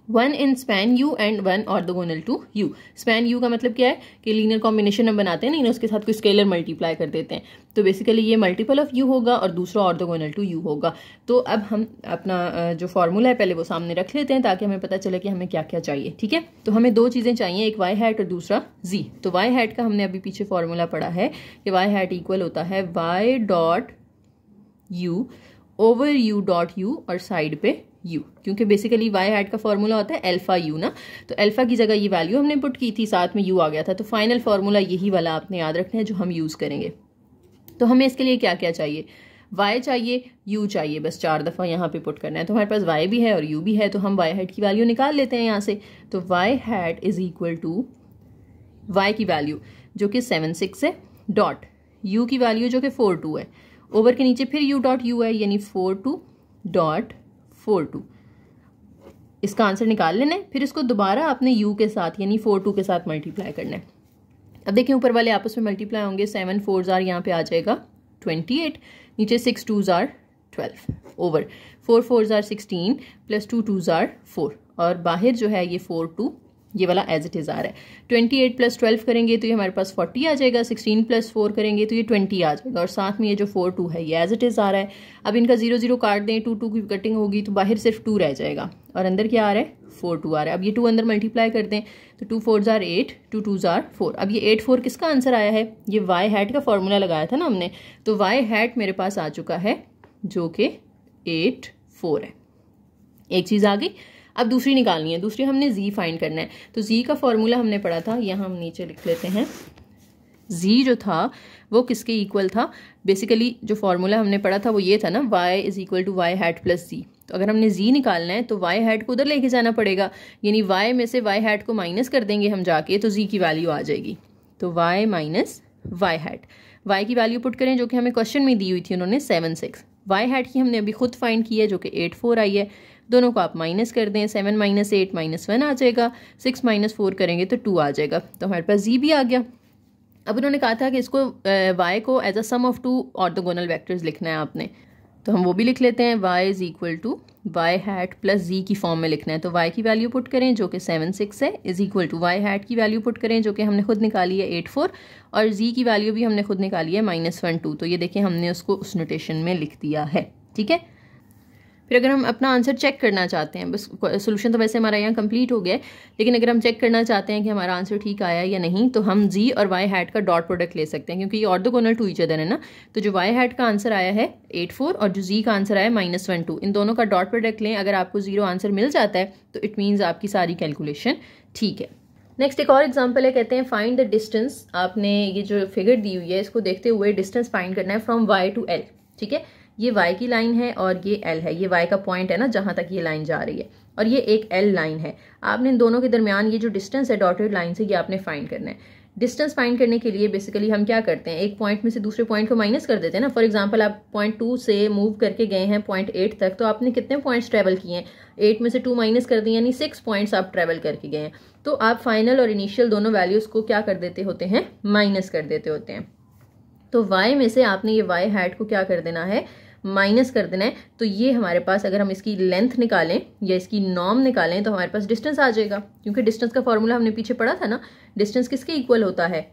1 in span u and 1 orthogonal to u। Span u का मतलब क्या है कि लीनियर कॉम्बिनेशन हम बनाते हैं ना, उसके साथ कोई स्केलर मल्टीप्लाई कर देते हैं, तो बेसिकली ये मल्टीपल ऑफ u होगा और दूसरा ऑर्थोगोनल टू u होगा। तो अब हम अपना जो फॉर्मूला है पहले वो सामने रख लेते हैं ताकि हमें पता चले कि हमें क्या क्या चाहिए। ठीक है, तो हमें 2 चीज़ें चाहिए, एक y हैट और दूसरा z। तो y हैट का हमने अभी पीछे फॉर्मूला पढ़ा है कि y हैट इक्वल होता है y dot u over u dot u और साइड पे u, क्योंकि बेसिकली y हैट का फॉर्मूला होता है अल्फा u ना, तो अल्फा की जगह ये वैल्यू हमने पुट की थी, साथ में u आ गया था, तो फाइनल फॉर्मूला यही वाला आपने याद रखना है जो हम यूज़ करेंगे। तो हमें इसके लिए क्या क्या चाहिए, y चाहिए, u चाहिए, बस 4 दफ़ा यहाँ पे पुट करना है। तो हमारे पास y भी है और u भी है, तो हम y हैट की वैल्यू निकाल लेते हैं यहाँ से। तो y hat is equal to y की वैल्यू जो कि 76 है, डॉट u की वैल्यू जो कि 42 है, ओवर के नीचे फिर u डॉट u है, यानी 42.42। इसका आंसर निकाल लेना है, फिर इसको दोबारा आपने u के साथ यानी 42 के साथ मल्टीप्लाई करना है। अब देखिए ऊपर वाले आपस में मल्टीप्लाई होंगे, 7 4s आर यहाँ पे आ जाएगा 28, नीचे 6 2s are 12 over 4 4s are 16 plus 2 2s are 4, और बाहर जो है ये 42 ये वाला एज इट इज़ आ रहा है। 28 प्लस 12 करेंगे तो ये हमारे पास 40 आ जाएगा, 16 प्लस 4 करेंगे तो ये 20 आ जाएगा, और साथ में ये जो 4 2 है ये एज इट इज़ आ रहा है। अब इनका 0 0 काट दें, 2 2 की कटिंग होगी तो बाहर सिर्फ 2 रह जाएगा, और अंदर क्या आ रहा है 4 2 आ रहा है। अब ये 2 अंदर मल्टीप्लाई कर दें तो 2 4s आर 8, 2 2s आर 4। अब ये 8 4 किसका आंसर आया है, ये वाई हैट का फॉर्मूला लगाया था ना हमने, तो वाई हैट मेरे पास आ चुका है जो कि 8 4 है। एक चीज़ आ गई। अब दूसरी निकालनी है, दूसरी हमने z फाइंड करना है। तो z का फॉर्मूला हमने पढ़ा था, यहाँ हम नीचे लिख लेते हैं। z जो था वो किसके इक्वल था, बेसिकली जो फॉर्मूला हमने पढ़ा था वो ये था ना, y is equal to y hat plus z। तो अगर हमने z निकालना है तो y हैट को उधर लेके जाना पड़ेगा, यानी y में से y हैट को माइनस कर देंगे हम जाके, तो z की वैल्यू आ जाएगी। तो y minus y hat, y की वैल्यू पुट करें जो कि हमें क्वेश्चन में दी हुई थी उन्होंने 7 6। y हैट की हमने अभी खुद फाइंड की है जो कि 8 4 आई है, दोनों को आप माइनस कर दें, 7 माइनस 8 माइनस 1 आ जाएगा, 6 माइनस 4 करेंगे तो 2 आ जाएगा, तो हमारे पास z भी आ गया। अब उन्होंने कहा था कि इसको y को as a sum of 2 orthogonal vectors लिखना है आपने, तो हम वो भी लिख लेते हैं। y is equal to y hat plus z की फॉर्म में लिखना है, तो y की वैल्यू पुट करें जो कि 7 6 है, is equal to y hat की वैल्यू पुट करें जो कि हमने खुद निकाली है 8 4, और z की वैल्यू भी हमने खुद निकाली है -1 2। तो ये देखिए हमने उसको उस नोटेशन में लिख दिया है, ठीक है। फिर अगर हम अपना आंसर चेक करना चाहते हैं, बस सोल्यूशन तो वैसे हमारा यहाँ कंप्लीट हो गया है, लेकिन अगर हम चेक करना चाहते हैं कि हमारा आंसर ठीक आया या नहीं, तो हम z और y हैट का डॉट प्रोडक्ट ले सकते हैं, क्योंकि ये ऑर्थोगोनल टू ईच अदर है ना। तो जो y हैट का आंसर आया है 8 4 और जो z का आंसर आया -1 2, इन दोनों का डॉट प्रोडक्ट लें। अगर आपको 0 आंसर मिल जाता है तो इट मीन्स आपकी सारी कैलकुलेशन ठीक है। नेक्स्ट एक और एग्जाम्पल है, कहते हैं फाइंड द डिस्टेंस। आपने ये जो फिगर दी हुई है इसको देखते हुए डिस्टेंस फाइंड करना है फ्रॉम y टू l, ठीक है। ये y की लाइन है और ये l है, ये y का पॉइंट है ना जहां तक ये लाइन जा रही है, और ये एक l लाइन है। आपने इन दोनों के दरमियान ये जो डिस्टेंस है डॉटेड लाइन से, ये आपने फाइंड करना है। डिस्टेंस फाइंड करने के लिए बेसिकली हम क्या करते हैं, एक पॉइंट में से दूसरे पॉइंट को माइनस कर देते हैं ना। फॉर एग्जांपल आप पॉइंट 2 से मूव करके गए हैं पॉइंट 8 तक, तो आपने कितने पॉइंट्स ट्रेवल किए हैं, 8 में से 2 माइनस कर दिए, यानी 6 पॉइंट्स आप ट्रेवल करके गए हैं। तो आप फाइनल और इनिशियल दोनों वैल्यूज को क्या कर देते होते हैं, माइनस कर देते होते हैं। तो y में से आपने ये y हैट को क्या कर देना है, माइनस कर देना है। तो ये हमारे पास अगर हम इसकी लेंथ निकालें या इसकी नॉर्म निकालें तो हमारे पास डिस्टेंस आ जाएगा, क्योंकि डिस्टेंस का फॉर्मूला हमने पीछे पढ़ा था ना। डिस्टेंस किसके इक्वल होता है,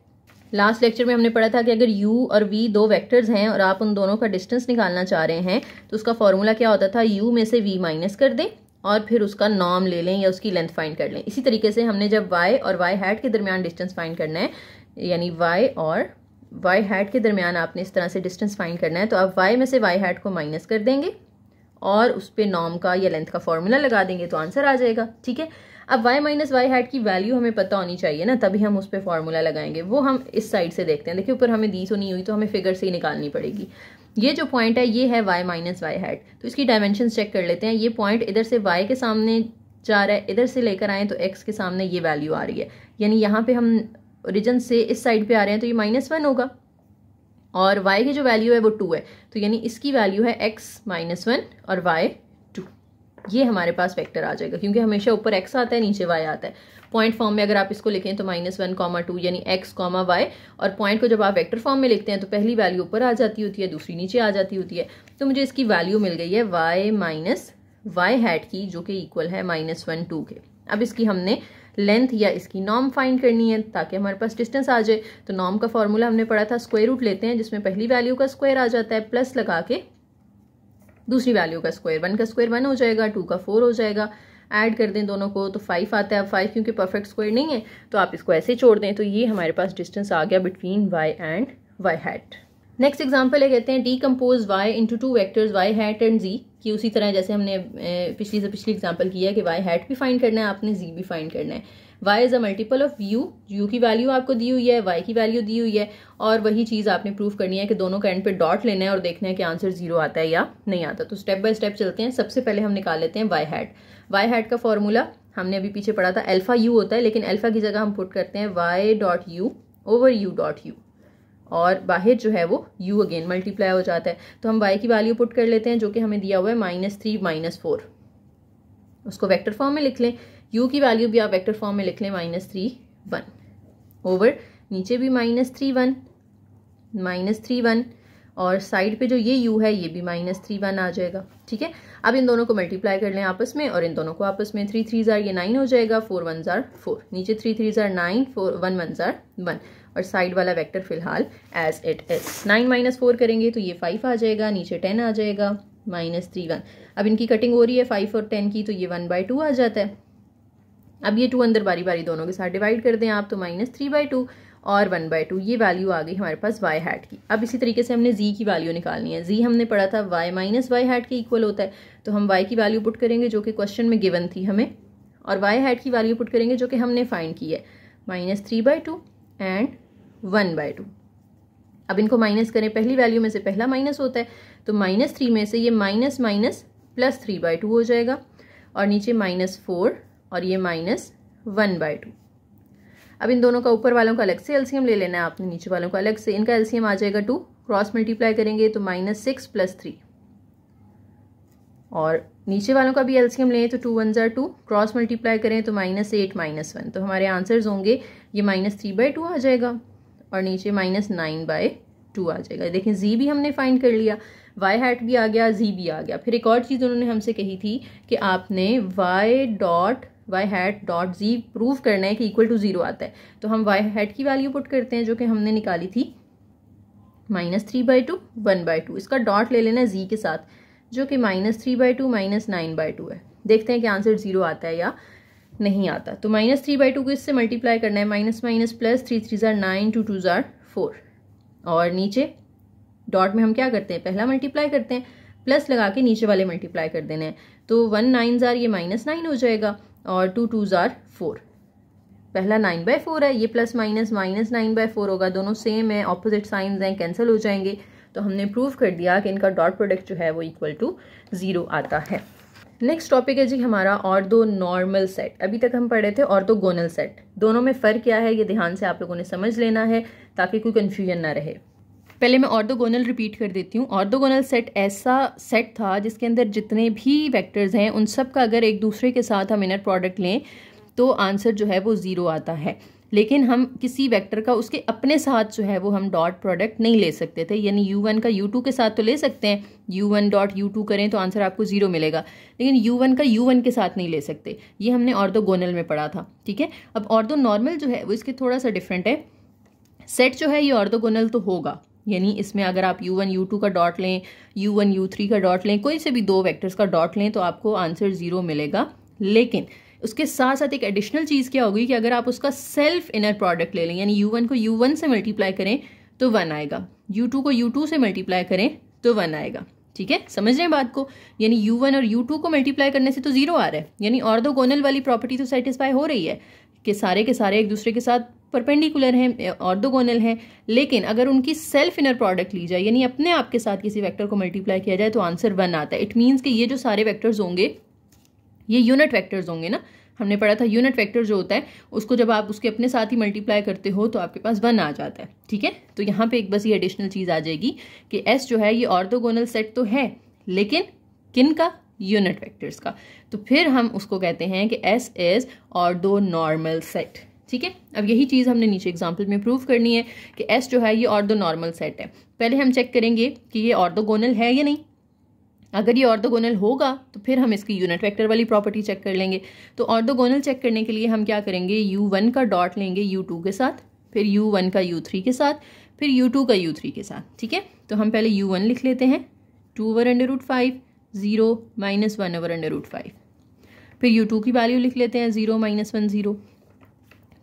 लास्ट लेक्चर में हमने पढ़ा था कि अगर u और v दो वेक्टर्स हैं और आप उन दोनों का डिस्टेंस निकालना चाह रहे हैं तो उसका फॉर्मूला क्या होता था, u में से v माइनस कर दें और फिर उसका नॉर्म ले लें या उसकी लेंथ फाइंड कर लें। इसी तरीके से हमने जब y और y हैट के दरमियान डिस्टेंस फाइंड करना है, यानी y और y हैट के दरमियान आपने इस तरह से डिस्टेंस फाइंड करना है, तो आप y में से y हैट को माइनस कर देंगे और उस पर नॉर्म का या लेंथ का फॉर्मूला लगा देंगे तो आंसर आ जाएगा, ठीक है। अब y माइनस वाई हैट की वैल्यू हमें पता होनी चाहिए ना, तभी हम उस पर फॉर्मूला लगाएंगे। वो हम इस साइड से देखते हैं। देखिए ऊपर हमें दी तो नहीं हुई, तो हमें फिगर से ही निकालनी पड़ेगी। ये जो पॉइंट है ये है y माइनस वाई हैट, तो इसकी डायमेंशन चेक कर लेते हैं। ये पॉइंट इधर से y के सामने जा रहा है, इधर से लेकर आए तो x के सामने ये वैल्यू आ रही है, यानी यहाँ पे हम ओरिजिन से इस साइड पे आ रहे हैं तो ये -1 होगा, और y की जो वैल्यू है वो 2 है, तो यानी इसकी वैल्यू है x -1 और y 2। ये हमारे पास वेक्टर आ जाएगा, क्योंकि हमेशा ऊपर x आता है नीचे y आता है। पॉइंट फॉर्म में अगर आप इसको लिखें तो -1, 2 यानी x, y, और पॉइंट को जब आप वेक्टर फॉर्म में लिखते हैं तो पहली वैल्यू ऊपर आ जाती होती है, दूसरी नीचे आ जाती होती है। तो मुझे इसकी वैल्यू मिल गई है y माइनस वाई हैट की, जो कि इक्वल है -1 2 के। अब इसकी हमने लेंथ या इसकी नॉर्म फाइंड करनी है ताकि हमारे पास डिस्टेंस आ जाए। तो नॉर्म का फॉर्मूला हमने पढ़ा था, स्क्वायर रूट लेते हैं जिसमें पहली वैल्यू का स्क्वायर आ जाता है, प्लस लगा के दूसरी वैल्यू का स्क्वायर, 1 का स्क्वायर 1 हो जाएगा, 2 का 4 हो जाएगा, ऐड कर दें दोनों को तो 5 आता है। अब 5 क्योंकि परफेक्ट स्क्वायर नहीं है तो आप इसको ऐसे छोड़ दें, तो ये हमारे पास डिस्टेंस आ गया between y and y hat. Next example है, कहते हैं decompose y into 2 vectors y hat and z, की उसी तरह जैसे हमने पिछली से पिछली एग्जांपल किया कि y हैट भी फाइंड करना है आपने, z भी फाइंड करना है। y is a multiple of u की वैल्यू आपको दी हुई है, y की वैल्यू दी हुई है, और वही चीज़ आपने प्रूव करनी है कि दोनों का एंड पे डॉट लेना है और देखना है कि आंसर 0 आता है या नहीं आता। तो स्टेप बाय स्टेप चलते हैं। सबसे पहले हम निकाल लेते हैं y हैट का फॉर्मूला हमने अभी पीछे पढ़ा था, अल्फा u होता है, लेकिन अल्फा की जगह हम पुट करते हैं y dot u over u dot u। और बाहर जो है वो u अगेन मल्टीप्लाई हो जाता है। तो हम y की वैल्यू पुट कर लेते हैं जो कि हमें दिया हुआ है -3 -4, उसको वेक्टर फॉर्म में लिख लें। u की वैल्यू भी आप वेक्टर फॉर्म में लिख लें -3 1 ओवर नीचे भी -3 1 और साइड पे जो ये u है ये भी -3 1 आ जाएगा। ठीक है, अब इन दोनों को मल्टीप्लाई कर लें आपस में और इन दोनों को आपस में 3 3 ये 9 हो जाएगा, 4 1 4, नीचे 3 3 9, 4 1 1 1 और साइड वाला वेक्टर फिलहाल एज इट इज। 9 - 4 करेंगे तो ये 5 आ जाएगा, नीचे 10 आ जाएगा, -3 1। अब इनकी कटिंग हो रही है 5 और 10 की, तो ये 1/2 आ जाता है। अब ये 2 अंदर बारी बारी दोनों के साथ डिवाइड कर दें आप, तो -3/2 और 1/2 ये वैल्यू आ गई हमारे पास y हैट की। अब इसी तरीके से हमने z की वैल्यू निकालनी है। z हमने पढ़ा था y - y हैट के इक्वल होता है, तो हम y की वैल्यू पुट करेंगे जो कि क्वेश्चन में गिवन थी हमें, और y हैट की वैल्यू पुट करेंगे जो कि हमने फाइंड की है, -3/2 एंड 1/2। अब इनको माइनस करें, पहली वैल्यू में से पहला माइनस होता है, तो -3 में से ये माइनस +3/2 हो जाएगा और नीचे -4 और ये -1/2। अब इन दोनों का ऊपर वालों का अलग से एलसीएम ले लेना है आपने, नीचे वालों का अलग से। इनका एलसीएम आ जाएगा 2, क्रॉस मल्टीप्लाई करेंगे तो -6 + 3 और नीचे वालों का भी एलसीएम लें तो 2 1 2, क्रॉस मल्टीप्लाई करें तो -8 -1। तो हमारे आंसर्स होंगे ये -3/2 आ जाएगा और नीचे -9/2 आ जाएगा। देखें जी भी हमने फाइंड कर लिया, y हैट भी आ गया, z भी आ गया। फिर एक और चीज़ उन्होंने हमसे कही थी कि आपने y hat dot z prove करना है कि इक्वल टू 0 आता है। तो हम y हैट की वैल्यू पुट करते हैं जो कि हमने निकाली थी -3/2 1/2। इसका डॉट ले लेना है z के साथ जो कि -3/2 -9/2 है। देखते हैं कि आंसर 0 आता है या नहीं आता। तो -3/2 को इससे मल्टीप्लाई करना है, माइनस प्लस 3 3 9, 2 2 4 और नीचे डॉट में हम क्या करते हैं, पहला मल्टीप्लाई करते हैं, प्लस लगा के नीचे वाले मल्टीप्लाई कर देने हैं। तो 1 9 ये -9 हो जाएगा और 2 2 4। पहला 9/4 है, ये प्लस माइनस -9/4 होगा, दोनों सेम है, ऑपोजिट साइंस हैं, कैंसिल हो जाएंगे। तो हमने प्रूव कर दिया कि इनका डॉट प्रोडक्ट जो है वो इक्वल टू 0 आता है। नेक्स्ट टॉपिक है जी हमारा ऑर्थो नॉर्मल सेट। अभी तक हम पढ़े थे ऑर्थोगोनल सेट। दोनों में फ़र्क क्या है ये ध्यान से आप लोगों ने समझ लेना है ताकि कोई कन्फ्यूजन ना रहे। पहले मैं ऑर्थोगोनल रिपीट कर देती हूँ। ऑर्थोगोनल सेट ऐसा सेट था जिसके अंदर जितने भी वेक्टर्स हैं उन सब का अगर एक दूसरे के साथ हम इनर प्रोडक्ट लें तो आंसर जो है वो 0 आता है। लेकिन हम किसी वेक्टर का उसके अपने साथ जो है वो हम डॉट प्रोडक्ट नहीं ले सकते थे, यानी u1 का u2 के साथ तो ले सकते हैं, u1 डॉट u2 करें तो आंसर आपको 0 मिलेगा, लेकिन u1 का u1 के साथ नहीं ले सकते। ये हमने ऑर्थोगोनल में पढ़ा था। ठीक है, अब ऑर्थो नॉर्मल जो है वो इसके थोड़ा सा डिफरेंट है। सेट जो है ये ऑर्थोगोनल तो होगा, यानी इसमें अगर आप u1 u2 का डॉट लें, u1 u3 का डॉट लें, कोई से भी दो वेक्टर्स का डॉट लें तो आपको आंसर 0 मिलेगा। लेकिन उसके साथ साथ एक एडिशनल चीज़ क्या होगी कि अगर आप उसका सेल्फ इनर प्रोडक्ट ले लें, यानी u1 को u1 से मल्टीप्लाई करें तो 1 आएगा, u2 को u2 से मल्टीप्लाई करें तो 1 आएगा। ठीक है, समझ रहे हैं बात को, यानी u1 और u2 को मल्टीप्लाई करने से तो 0 आ रहा है, यानी ऑर्थोगोनल वाली प्रॉपर्टी तो सेटिस्फाई हो रही है कि सारे के सारे एक दूसरे के साथ परपेंडिकुलर हैं, ऑर्थोगोनल हैं। लेकिन अगर उनकी सेल्फ इनर प्रोडक्ट ली जाए, यानी अपने आप के साथ किसी वेक्टर को मल्टीप्लाई किया जाए तो आंसर 1 आता है। इट मीन्स कि ये जो सारे वेक्टर्स होंगे ये यूनिट वेक्टर्स होंगे ना। हमने पढ़ा था यूनिट वेक्टर जो होता है उसको जब आप उसके अपने साथ ही मल्टीप्लाई करते हो तो आपके पास 1 आ जाता है। ठीक है, तो यहाँ पे एक बस ये एडिशनल चीज़ आ जाएगी कि S जो है ये ऑर्थोगोनल सेट तो है, लेकिन किन का, यूनिट वेक्टर्स का। तो फिर हम उसको कहते हैं कि S is ortho normal set. ठीक है, अब यही चीज़ हमने नीचे एग्जाम्पल में प्रूव करनी है कि S जो है ये ऑर्थो नॉर्मल सेट है। पहले हम चेक करेंगे कि ये ऑर्थोगोनल है या नहीं। अगर ये ऑर्थोगोनल होगा तो फिर हम इसकी यूनिट वेक्टर वाली प्रॉपर्टी चेक कर लेंगे। तो ऑर्थोगोनल चेक करने के लिए हम क्या करेंगे, u1 का डॉट लेंगे u2 के साथ, फिर u1 का u3 के साथ, फिर u2 का u3 के साथ। ठीक है, तो हम पहले u1 लिख लेते हैं 2/√5 0 -1/√5। फिर u2 की वैल्यू लिख लेते हैं 0 -1 0।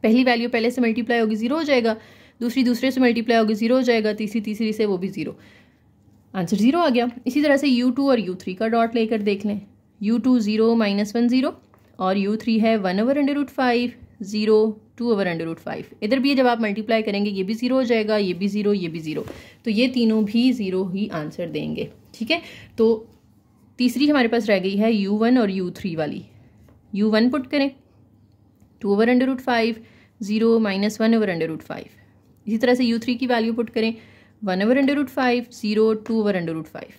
पहली वैल्यू पहले से मल्टीप्लाई होगी 0 हो जाएगा, दूसरे से मल्टीप्लाई होगी 0 हो जाएगा, तीसरी से वो भी 0, आंसर 0 आ गया। इसी तरह से u2 और u3 का डॉट लेकर देख लें, u2 0 -1 0 और u3 है 1/√5 0 2/√5। इधर भी जब आप मल्टीप्लाई करेंगे ये भी 0 हो जाएगा, ये भी 0, ये भी 0, तो ये तीनों भी 0 ही आंसर देंगे। ठीक है, तो तीसरी हमारे पास रह गई है u1 और u3 वाली। u1 पुट करें 2/√5 0 -1/√5, इसी तरह से u3 की वैल्यू पुट करें 1/√5, 0, 2/√5।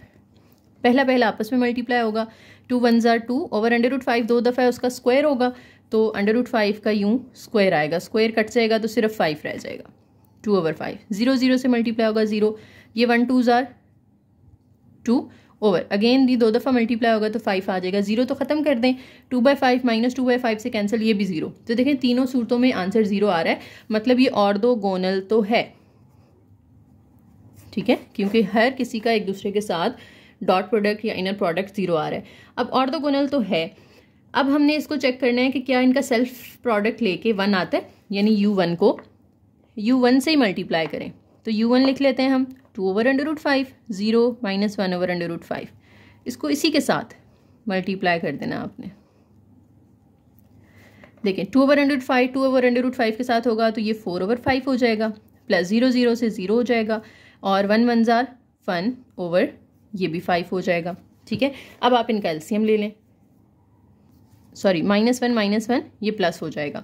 पहला आपस में मल्टीप्लाई होगा, 2 1s are 2, ओवर√5 दो दफ़ा उसका स्क्वायर होगा तो √5 का यूं स्क्वायर आएगा, स्क्वायर कट जाएगा तो सिर्फ 5 रह जाएगा, 2/5। 0 0 से मल्टीप्लाई होगा 0, ये 1 2s are 2 ओवर, अगेन ये दो दफ़ा मल्टीप्लाई होगा तो 5 आ जाएगा। 0 तो ख़त्म कर दें, 2/5 माइनस 2/5 से कैंसिल, ये भी 0। तो देखें तीनों सूरतों में आंसर 0 आ रहा है, मतलब ये ऑर्थोगोनल तो है, ठीक है, क्योंकि हर किसी का एक दूसरे के साथ डॉट प्रोडक्ट या इनर प्रोडक्ट 0 आ रहा है। अब ऑर्थोगोनल तो है, अब हमने इसको चेक करना है कि क्या इनका सेल्फ प्रोडक्ट लेके 1 आता है, यानी u1 को u1 से ही मल्टीप्लाई करें। तो u1 लिख लेते हैं हम 2/√5, 0 माइनस 1/√5, इसको इसी के साथ मल्टीप्लाई कर देना आपने। देखिए 2/√5 के साथ होगा तो ये 4/5 हो जाएगा, प्लस 0 0 से 0 हो जाएगा, और 1 1s are 1 ओवर ये भी 5 हो जाएगा, ठीक है। अब आप इनका एलसीएम ले लें, सॉरी -1 ये प्लस हो जाएगा,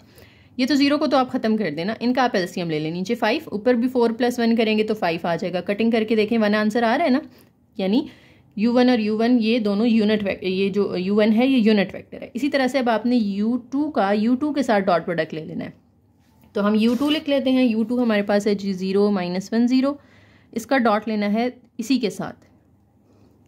ये तो 0 को तो आप ख़त्म कर देना, इनका आप एलसीएम ले लें, नीचे 5, ऊपर भी 4 + 1 करेंगे तो 5 आ जाएगा। कटिंग करके देखें 1 आंसर आ रहा है ना, यानी u1 और u1 ये दोनों यूनिट वेक्टर, ये जो u1 है ये यूनिट वेक्टर है। इसी तरह से अब आपने u2 का u2 के साथ डॉट प्रोडक्ट ले लेना है, तो हम u2 लिख लेते हैं। u2 हमारे पास है 0 -1 0, इसका डॉट लेना है इसी के साथ,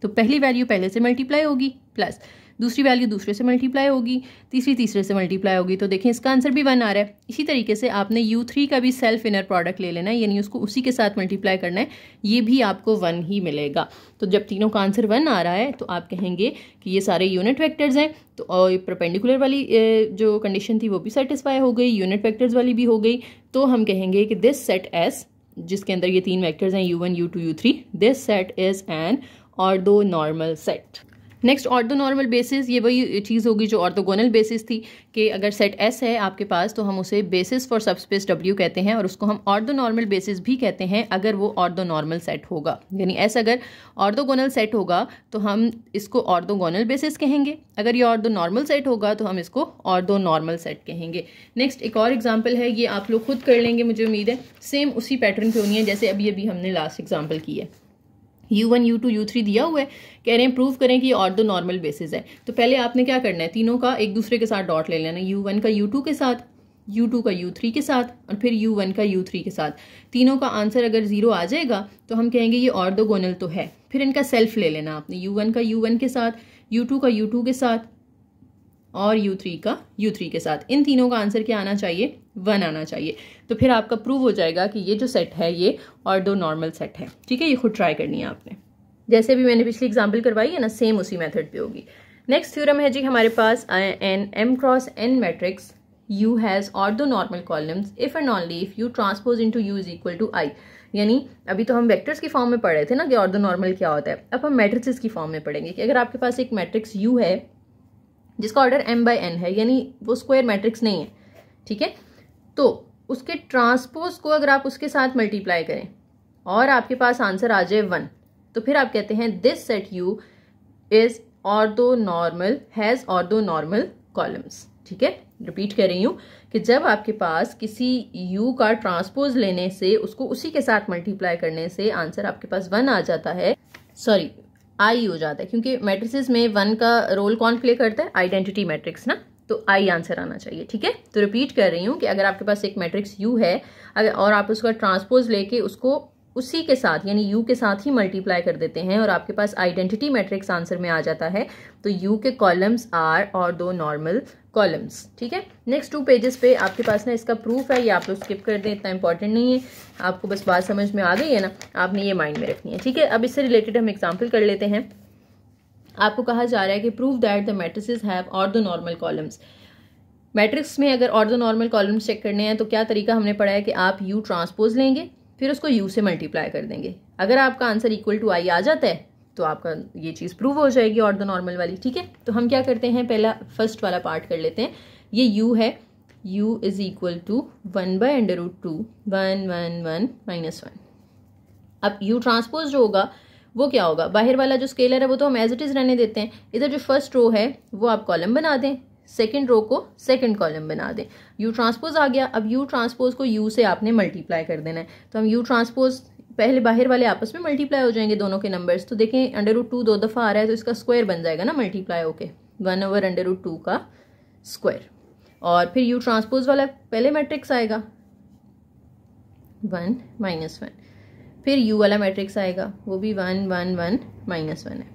तो पहली वैल्यू पहले से मल्टीप्लाई होगी, प्लस दूसरी वैल्यू दूसरे से मल्टीप्लाई होगी, तीसरे से मल्टीप्लाई होगी, तो देखें इसका आंसर भी 1 आ रहा है। इसी तरीके से आपने u3 का भी सेल्फ इनर प्रोडक्ट ले लेना है, यानी उसको उसी के साथ मल्टीप्लाई करना है, ये भी आपको 1 ही मिलेगा। तो जब तीनों का आंसर 1 आ रहा है तो आप कहेंगे कि ये सारे यूनिट वेक्टर्स हैं, तो और परपेंडिकुलर वाली जो कंडीशन थी वो भी सेटिस्फाई हो गई, यूनिट वेक्टर्स वाली भी हो गई, तो हम कहेंगे कि दिस सेट एस, जिसके अंदर ये 3 वेक्टर्स हैं u1 u2 u3, this set is an orthonormal set. Next orthonormal basis, ये वही चीज़ होगी जो ऑर्थोगोनल बेसिस थी, कि अगर सेट एस है आपके पास तो हम उसे बेसिस फॉर सबस्पेस डब्ल्यू कहते हैं, और उसको हम ऑर्थोनॉर्मल बेसिस भी कहते हैं अगर वो ऑर्थोनॉर्मल सेट होगा, यानी एस अगर ऑर्थोगोनल सेट होगा तो हम इसको ऑर्थोगोनल बेसिस कहेंगे, अगर ये ऑर्थोनॉर्मल सेट होगा तो हम इसको ऑर्थोनॉर्मल सेट कहेंगे। नेक्स्ट एक और एग्जाम्पल है, ये आप लोग खुद कर लेंगे मुझे उम्मीद है, सेम उसी पैटर्न पे होनी है जैसे अभी हमने लास्ट एग्जाम्पल की है। u1 u2 u3 दिया हुआ है, कह रहे हैं प्रूव करें कि ये ऑर्थोनॉर्मल बेसिस है। तो पहले आपने क्या करना है, तीनों का एक दूसरे के साथ डॉट ले लेना, u1 का u2 के साथ, u2 का u3 के साथ, और फिर u1 का u3 के साथ। तीनों का आंसर अगर 0 आ जाएगा तो हम कहेंगे ये ऑर्थोगोनल तो है। फिर इनका सेल्फ ले लेना आपने, u1 का u1 के साथ, u2 का u2 के साथ, और u3 का u3 के साथ। इन तीनों का आंसर क्या आना चाहिए, 1 आना चाहिए। तो फिर आपका प्रूव हो जाएगा कि ये जो सेट है ये ऑर्थोनॉर्मल सेट है, ठीक है। ये खुद ट्राई करनी है आपने, जैसे भी मैंने पिछली एग्जांपल करवाई है ना, सेम उसी मेथड पे होगी। नेक्स्ट थ्योरम है जी हमारे पास, an m cross n matrix u has orthonormal columns if and only if u transpose into u is equal to i। यानी अभी तो हम वेक्टर्स की फॉर्म में पढ़ रहे थे ना कि ऑर्थोनॉर्मल क्या होता है, अब हम मैट्रिसेस की फॉर्म में पढ़ेंगे कि अगर आपके पास एक मैट्रिक्स u है जिसका ऑर्डर m/n है, यानी वो स्क्वायर मैट्रिक्स नहीं है, ठीक है, तो उसके ट्रांसपोज को अगर आप उसके साथ मल्टीप्लाई करें और आपके पास आंसर आ जाए 1, तो फिर आप कहते हैं this set u is orthonormal, has orthonormal columns, ठीक है। रिपीट कर रही हूँ कि जब आपके पास किसी u का ट्रांसपोज लेने से उसको उसी के साथ मल्टीप्लाई करने से आंसर आपके पास 1 आ जाता है, सॉरी आई हो जाता है, क्योंकि मैट्रिसेस में 1 का रोल कौन प्ले करता है, आइडेंटिटी मैट्रिक्स ना, तो आई आंसर आना चाहिए, ठीक है। तो रिपीट कर रही हूँ कि अगर आपके पास एक मैट्रिक्स u है अगर और आप उसका ट्रांसपोज लेके उसको उसी के साथ यानी u के साथ ही मल्टीप्लाई कर देते हैं और आपके पास आइडेंटिटी मैट्रिक्स आंसर में आ जाता है, तो u के कॉलम्स आर ऑर्थोनॉर्मल कॉलम्स, ठीक है। नेक्स्ट 2 पेजेस पे आपके पास ना इसका प्रूफ है, ये आप लोग स्किप कर दें, इतना इंपॉर्टेंट नहीं है, आपको बस बात समझ में आ गई है ना, आपने ये माइंड में रखनी है, ठीक है। अब इससे रिलेटेड हम एग्जाम्पल कर लेते हैं। आपको कहा जा रहा है कि prove that the matrices have orthonormal columns. Matrix में अगर ऑर्थोनॉर्मल कॉलम्स चेक करने हैं तो क्या तरीका हमने पढ़ा है कि आप u ट्रांसपोज लेंगे फिर उसको u से मल्टीप्लाई कर देंगे, अगर आपका आंसर इक्वल टू i आ जाता है तो आपका ये चीज़ प्रूव हो जाएगी ऑर्थोनॉर्मल वाली, ठीक है। तो हम क्या करते हैं, पहला फर्स्ट वाला पार्ट कर लेते हैं। ये u है, u इज इक्वल टू 1/√2 1 1 1 -1। अब u ट्रांसपोज जो होगा वो क्या होगा, बाहर वाला जो स्केलर है वो तो हम एज इट इज़ रहने देते हैं, इधर जो फर्स्ट रो है वो आप कॉलम बना दें, सेकंड रो को सेकंड कॉलम बना दें। यू ट्रांसपोज आ गया। अब यू ट्रांसपोज को यू से आपने मल्टीप्लाई कर देना है, तो हम यू ट्रांसपोज पहले बाहर वाले आपस में मल्टीप्लाई हो जाएंगे दोनों के नंबर्स। तो देखें √2 दो दफ़ा आ रहा है तो इसका स्क्वायर बन जाएगा ना मल्टीप्लाई होके, 1/√2 का स्क्वायर। और फिर यू ट्रांसपोज वाला पहले मैट्रिक्स आएगा 1 -1, फिर यू वाला मैट्रिक्स आएगा वो भी 1 1 1 -1 है।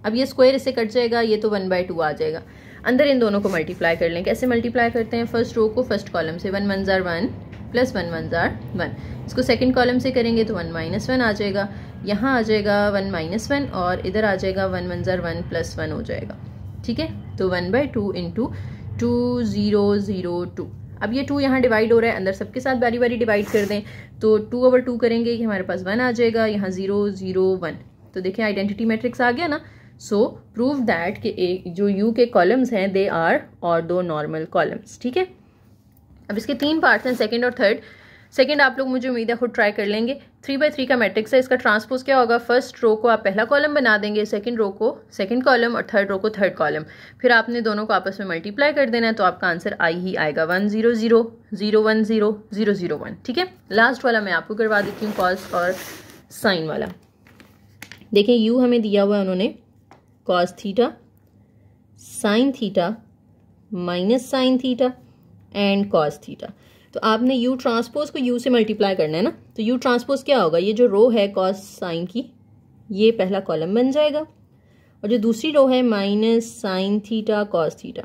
अब ये स्क्वायर इससे कट जाएगा, ये तो 1/2 आ जाएगा। अंदर इन दोनों को मल्टीप्लाई कर लें। कैसे मल्टीप्लाई करते हैं? फर्स्ट रो को फर्स्ट कॉलम से 1 1 1 प्लस 1 1 1, इसको सेकंड कॉलम से करेंगे तो 1 -1 आ जाएगा। यहाँ आ जाएगा 1 -1 और इधर आ जाएगा 1 1 1 + 1 हो जाएगा। ठीक है, तो 1/2 × 2002। अब ये 2 यहाँ डिवाइड हो रहा है, अंदर सबके साथ बारी बारी डिवाइड कर दें तो 2/2 करेंगे कि हमारे पास 1 आ जाएगा, यहाँ 0 0 1। तो देखिए आइडेंटिटी मैट्रिक्स आ गया ना। सो प्रूव दैट कि जो यू के कॉलम्स हैं they are orthonormal columns. ठीक है, अब इसके 3 पार्ट्स हैं, सेकंड और थर्ड। सेकंड आप लोग मुझे उम्मीद है खुद ट्राई कर लेंगे। 3/3 का मैट्रिक्स है, इसका ट्रांसपोज क्या होगा? फर्स्ट रो को आप पहला कॉलम बना देंगे, सेकंड रो को सेकंड कॉलम और थर्ड रो को थर्ड कॉलम। फिर आपने दोनों को आपस में मल्टीप्लाई कर देना है तो आपका आंसर आई ही आएगा 1 0 0 0 1 0 0 0 1। ठीक है, लास्ट वाला मैं आपको करवा देती हूँ, कॉस और साइन वाला। देखें यू हमें दिया हुआ है उन्होंने cos theta, sine theta, minus sine theta and cos theta. तो आपने यू ट्रांसपोज को यू से मल्टीप्लाई करना है ना। तो यू ट्रांसपोज क्या होगा? ये जो रो है कॉस साइन की, ये पहला कॉलम बन जाएगा, और जो दूसरी रो है minus sine theta cos theta,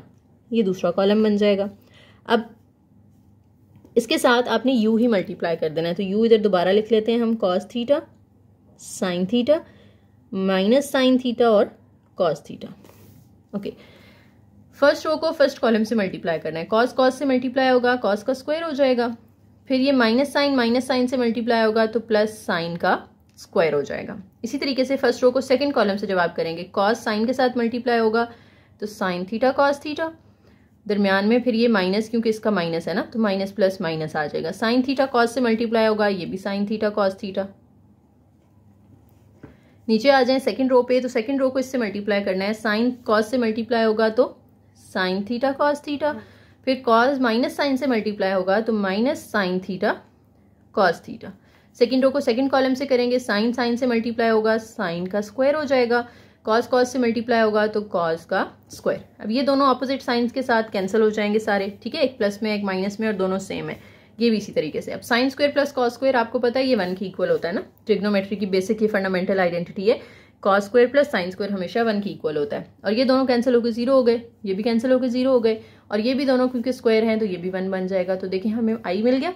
ये दूसरा कॉलम बन जाएगा। अब इसके साथ आपने यू ही मल्टीप्लाई कर देना है, तो यू इधर दोबारा लिख लेते हैं हम, cos theta, sine theta, minus sine theta और cos theta. Okay, first row को फर्स्ट कॉलम से मल्टीप्लाई करना है। कॉस कॉस से मल्टीप्लाई होगा, कॉस का स्क्वायर हो जाएगा। फिर ये माइनस साइन से मल्टीप्लाई होगा तो प्लस साइन का स्क्वायर हो जाएगा। इसी तरीके से फर्स्ट रो को सेकंड कॉलम से जब आप करेंगे, कॉस साइन के साथ मल्टीप्लाई होगा तो साइन थीटा कॉस थीटा, दरमियान में फिर ये माइनस, क्योंकि इसका माइनस है ना तो माइनस प्लस माइनस आ जाएगा। साइन थीटा कॉस से मल्टीप्लाई होगा, ये भी साइन थीटा कॉस थीटा। नीचे आ जाए सेकंड रो पे, तो सेकंड रो को इससे मल्टीप्लाई करना है। साइन कॉस से मल्टीप्लाई होगा तो साइन थीटा कॉस थीटा, फिर कॉस माइनस साइन से मल्टीप्लाई होगा तो minus sine theta cos theta. Second row को सेकंड कॉलम से करेंगे, साइन साइन से मल्टीप्लाई होगा, साइन का स्क्वायर हो जाएगा। कॉस कॉस से मल्टीप्लाई होगा तो कॉस का स्क्वायर। अब ये दोनों ऑपोजिट साइंस के साथ कैंसिल हो जाएंगे सारे। ठीक है, एक प्लस में एक माइनस में और दोनों सेम है। ये भी इसी तरीके से। अब sine square plus cos square आपको पता है ये 1 के इक्वल होता है ना। ट्रिग्नोमेट्री की बेसिक ये फंडामेंटल आइडेंटिटी है, cos square plus sine square हमेशा 1 के इक्वल होता है। और ये दोनों कैंसिल होकर 0 हो गए, ये भी कैंसिल होकर 0 हो गए, और ये भी दोनों क्योंकि स्क्वायर हैं तो ये भी 1 बन जाएगा। तो देखिए हमें आई मिल गया।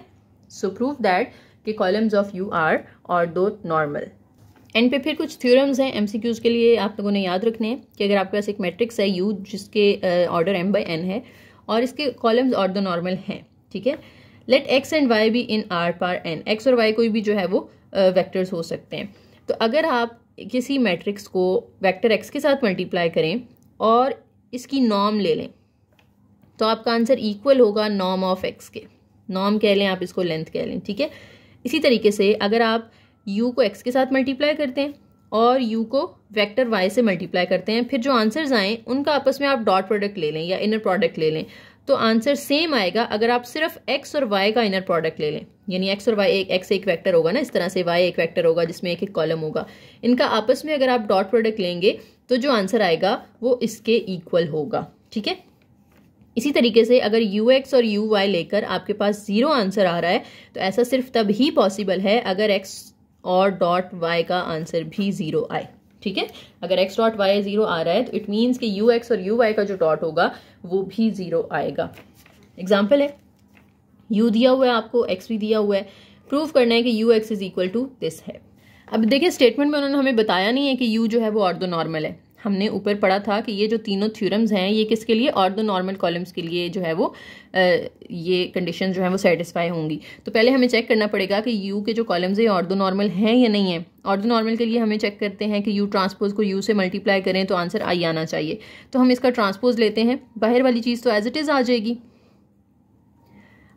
सो प्रूव दैट कि columns of U are orthonormal. And पे फिर कुछ थ्योरम्स हैं एमसीक्यूज के लिए आप लोगों ने याद रखने हैं कि अगर आपके पास एक मैट्रिक्स है यू जिसके ऑर्डर m/n है और इसके कॉलम्स ऑर्थो नॉर्मल हैं, ठीक है, let x and y be in R/n। x और y कोई भी जो है वो वेक्टर्स हो सकते हैं। तो अगर आप किसी मैट्रिक्स को वेक्टर x के साथ मल्टीप्लाई करें और इसकी नॉर्म ले लें तो आपका आंसर इक्वल होगा नॉर्म ऑफ x के। नॉर्म कह लें आप इसको, लेंथ कह लें, ठीक है। इसी तरीके से अगर आप u को x के साथ मल्टीप्लाई करते हैं और u को वेक्टर y से मल्टीप्लाई करते हैं, फिर जो आंसर्स आएँ उनका आपस में आप डॉट प्रोडक्ट ले लें या इनर प्रोडक्ट ले लें तो आंसर सेम आएगा अगर आप सिर्फ x और y का इनर प्रोडक्ट ले लें। यानी x और y, x एक वेक्टर होगा ना, इस तरह से y एक वेक्टर होगा जिसमें एक एक कॉलम होगा। इनका आपस में अगर आप डॉट प्रोडक्ट लेंगे तो जो आंसर आएगा वो इसके इक्वल होगा, ठीक है। इसी तरीके से अगर ux और uy लेकर आपके पास 0 आंसर आ रहा है तो ऐसा सिर्फ तब ही पॉसिबल है अगर x और डॉट y का आंसर भी 0 आए, ठीक है। अगर x डॉट y 0 आ रहा है तो इट मीन्स कि ux और uy का जो डॉट होगा वो भी 0 आएगा। एग्जाम्पल है, u दिया हुआ है आपको, x भी दिया हुआ है, प्रूव करना है कि ux is equal to this है। अब देखिए स्टेटमेंट में उन्होंने हमें बताया नहीं है कि u जो है वो ऑर्थो नॉर्मल है। हमने ऊपर पढ़ा था कि ये जो तीनों थ्योरम्स हैं ये किसके लिए, ऑर्थो नॉर्मल कॉलम्स के लिए जो है वो ये कंडीशन जो है वो सेटिस्फाई होंगी। तो पहले हमें चेक करना पड़ेगा कि u के जो कॉलम्स है ऑर्थो नॉर्मल हैं या नहीं है। ऑर्थो नॉर्मल के लिए हमें चेक करते हैं कि u ट्रांसपोज को u से मल्टीप्लाई करें तो आंसर आई आना चाहिए। तो हम इसका ट्रांसपोज लेते हैं, बाहर वाली चीज़ तो एज इट इज़ आ जाएगी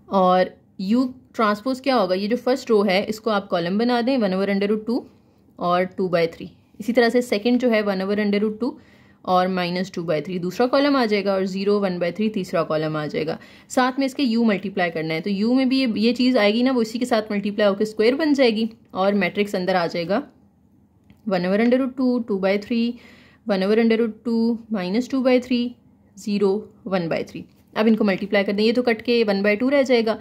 और u ट्रांसपोज क्या होगा, ये जो फर्स्ट रो है इसको आप कॉलम बना दें 1/√2 और 2/3। इसी तरह से सेकंड जो है 1/√2 और -2/3 दूसरा कॉलम आ जाएगा और 0 1/3 तीसरा कॉलम आ जाएगा। साथ में इसके u मल्टीप्लाई करना है, तो u में भी ये चीज़ आएगी ना, वो इसी के साथ मल्टीप्लाई होकर स्क्वायर बन जाएगी और मैट्रिक्स अंदर आ जाएगा 1/√2 2/3 1/√2 -2/3 0 1/3। अब इनको मल्टीप्लाई कर दें, ये तो कट के 1/2 रह जाएगा।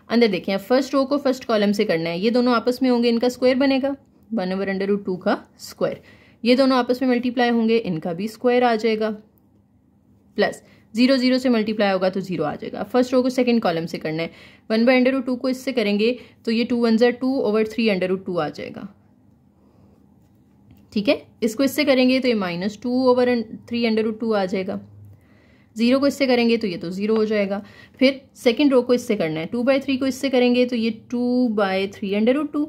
अंदर देखें, अब फर्स्ट रो को फर्स्ट कॉलम से करना है, ये दोनों आपस में होंगे, इनका स्क्वायर बनेगा 1/√2 का स्क्वायर। ये दोनों आपस में मल्टीप्लाई होंगे, इनका भी स्क्वायर आ जाएगा, प्लस 0 0 से मल्टीप्लाई होगा तो 0 आ जाएगा। फर्स्ट रो को सेकंड कॉलम से करना है, 1/√2 को इससे करेंगे तो ये 2 1 2/3√2 आ जाएगा। ठीक है, इसको इससे करेंगे तो ये -2/3√2 आ जाएगा। 0 को इससे करेंगे तो ये तो 0 हो जाएगा। फिर सेकंड रो को इससे करना है, 2/3 को इससे करेंगे तो ये 2/3√2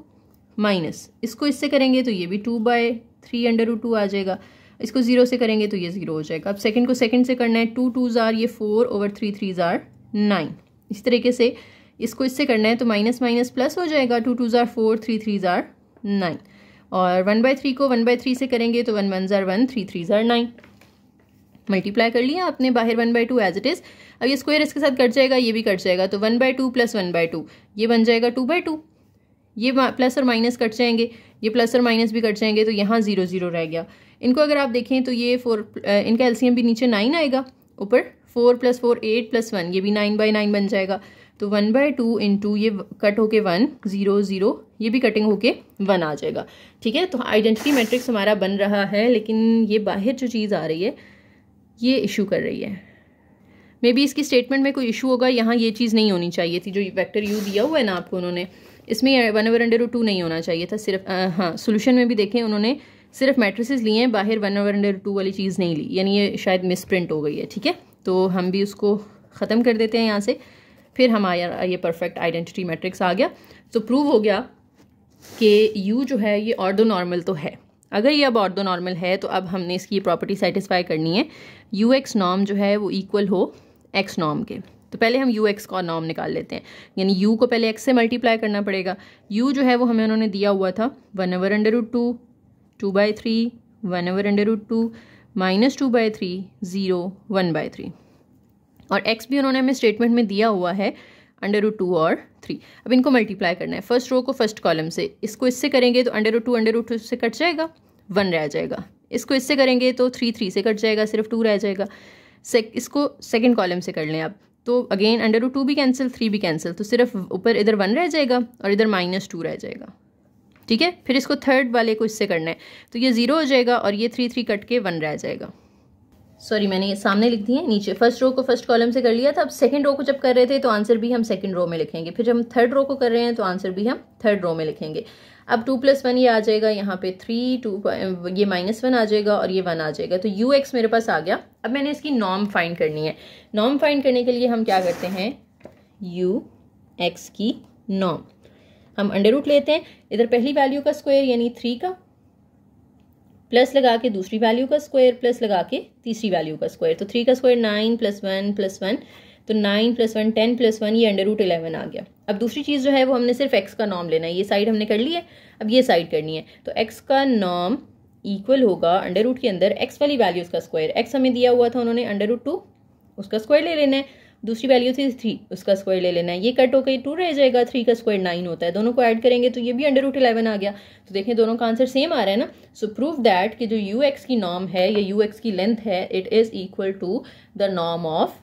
माइनस इसको इससे करेंगे तो ये भी 2/3√2 आ जाएगा। इसको 0 से करेंगे तो ये 0 हो जाएगा। अब सेकंड को सेकंड से करना है, 2 2s ये 4/3 3s 9। इस तरीके से इसको इससे करना है तो माइनस माइनस प्लस हो जाएगा, 2 2s 4 3 3s 9। और 1/3 को 1/3 से करेंगे तो 1 1 1 3 3s 9। मल्टीप्लाई कर लिया आपने, बाहर 1/2 एज इट इज़। अब ये स्क्वायर इसके साथ कट जाएगा, ये भी कट जाएगा, तो 1/2 + 1/2 ये बन जाएगा 2/2। ये प्लस और माइनस कट जाएंगे, ये प्लस और माइनस भी कट जाएंगे, तो यहाँ 0 0 रह गया। इनको अगर आप देखें तो ये 4 इनका एलसीएम भी नीचे 9 आएगा, ऊपर 4 + 4 8 + 1 ये भी 9/9 बन जाएगा। तो 1/2 इंटू ये कट होके 1 0 0 ये भी कटिंग होके 1 आ जाएगा। ठीक है, तो आइडेंटिटी मैट्रिक्स हमारा बन रहा है, लेकिन ये बाहर जो चीज़ आ रही है ये इशू कर रही है। मे बी इसकी स्टेटमेंट में कोई इशू होगा, यहाँ ये चीज़ नहीं होनी चाहिए थी। जो वेक्टर यू दिया हुआ है ना आपको, उन्होंने इसमें 1/√2 नहीं होना चाहिए था सिर्फ। हाँ, सोल्यूशन में भी देखें उन्होंने सिर्फ मैट्रिसेस लिए हैं, बाहर 1/√2 वाली चीज़ नहीं ली, यानी ये शायद मिसप्रिंट हो गई है। ठीक है, तो हम भी उसको ख़त्म कर देते हैं यहाँ से। फिर हमारा ये परफेक्ट आइडेंटिटी मैट्रिक्स आ गया। तो प्रूव हो गया कि यू जो है ये ऑर्थो नॉर्मल तो है। अगर ये अब ऑर्थो नॉर्मल है तो अब हमने इसकी प्रॉपर्टी सेटिस्फाई करनी है, यू एक्स नॉर्म जो है वो इक्वल हो एक्स नॉर्म के। तो पहले हम यू एक्स का नॉर्म निकाल लेते हैं, यानी यू को पहले एक्स से मल्टीप्लाई करना पड़ेगा। यू जो है वो हमें उन्होंने दिया हुआ था 1/√2 2/3 1/√2 -2/3 0 1/3, और एक्स भी उन्होंने हमें स्टेटमेंट में दिया हुआ है √2 और 3। अब इनको मल्टीप्लाई करना है, फर्स्ट रो को फर्स्ट कॉलम से, इसको इससे करेंगे तो √2 से कट जाएगा, 1 रह जाएगा। इसको इससे करेंगे तो 3 3 से कट जाएगा, सिर्फ 2 रह जाएगा। इसको सेकंड कॉलम से कर लें आप, तो अगेन √2 भी कैंसिल 3 भी कैंसिल, तो सिर्फ ऊपर इधर 1 रह जाएगा और इधर -2 रह जाएगा। ठीक है, फिर इसको थर्ड वाले को इससे करना है, तो ये 0 हो जाएगा और ये 3 3 कट के 1 रह जाएगा। सॉरी, मैंने ये सामने लिख दिए नीचे। फर्स्ट रो को फर्स्ट कॉलम से कर लिया था। अब सेकंड रो को जब कर रहे थे तो आंसर भी हम सेकंड रो में लिखेंगे, फिर जब हम थर्ड रो को कर रहे हैं तो आंसर भी हम थर्ड रो में लिखेंगे। अब 2 + 1 ये आ जाएगा, यहाँ पे 3 2 ये -1 आ जाएगा और ये 1 आ जाएगा। तो यू एक्स मेरे पास आ गया। अब मैंने इसकी नॉर्म फाइंड करनी है। नॉर्म फाइंड करने के लिए हम क्या करते हैं, यू एक्स की नॉर्म हम √ लेते हैं, इधर पहली वैल्यू का स्क्वायर यानी 3 का, प्लस लगा के दूसरी वैल्यू का स्क्वायर, प्लस लगा के तीसरी वैल्यू का स्क्वायर। तो 3 का स्क्वायर 9 + 1 + 1, तो 9 + 1 10 + 1 ये √11 आ गया। अब दूसरी चीज़ जो है वो हमने सिर्फ x का नॉर्म लेना है, ये साइड हमने कर ली है, अब ये साइड करनी है। तो x का नॉर्म इक्वल होगा √ के अंदर x वाली वैल्यूज़ का स्क्वायर। x हमें दिया हुआ था उन्होंने √2, उसका स्क्वायर ले लेना है। दूसरी वैल्यू थी 3, उसका स्क्वायर ले लेना है। ये कट होकर 2 रह जाएगा, 3 का स्क्वायर 9 होता है, दोनों को ऐड करेंगे तो ये भी √11 आ गया। तो देखें दोनों का आंसर सेम आ रहा है ना। सो प्रूव दैट कि जो यू एक्स की नॉर्म है या यू एक्स की लेंथ है, it is equal to the norm of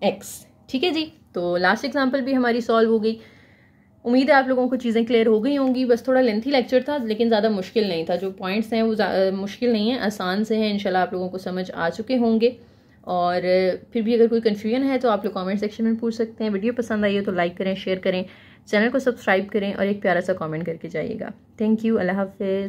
x. ठीक है जी, तो लास्ट एग्जाम्पल भी हमारी सॉल्व हो गई। उम्मीद है आप लोगों को चीज़ें क्लियर हो गई होंगी। बस थोड़ा लेंथी लेक्चर था, लेकिन ज़्यादा मुश्किल नहीं था। जो पॉइंट्स हैं वो मुश्किल नहीं है, आसान से हैं। इंशाल्लाह आप लोगों को समझ आ चुके होंगे। और फिर भी अगर कोई कन्फ्यूजन है तो आप लोग कमेंट सेक्शन में पूछ सकते हैं। वीडियो पसंद आई हो तो लाइक करें, शेयर करें, चैनल को सब्सक्राइब करें और एक प्यारा सा कमेंट करके जाइएगा। थैंक यू, अल्लाह हाफिज़।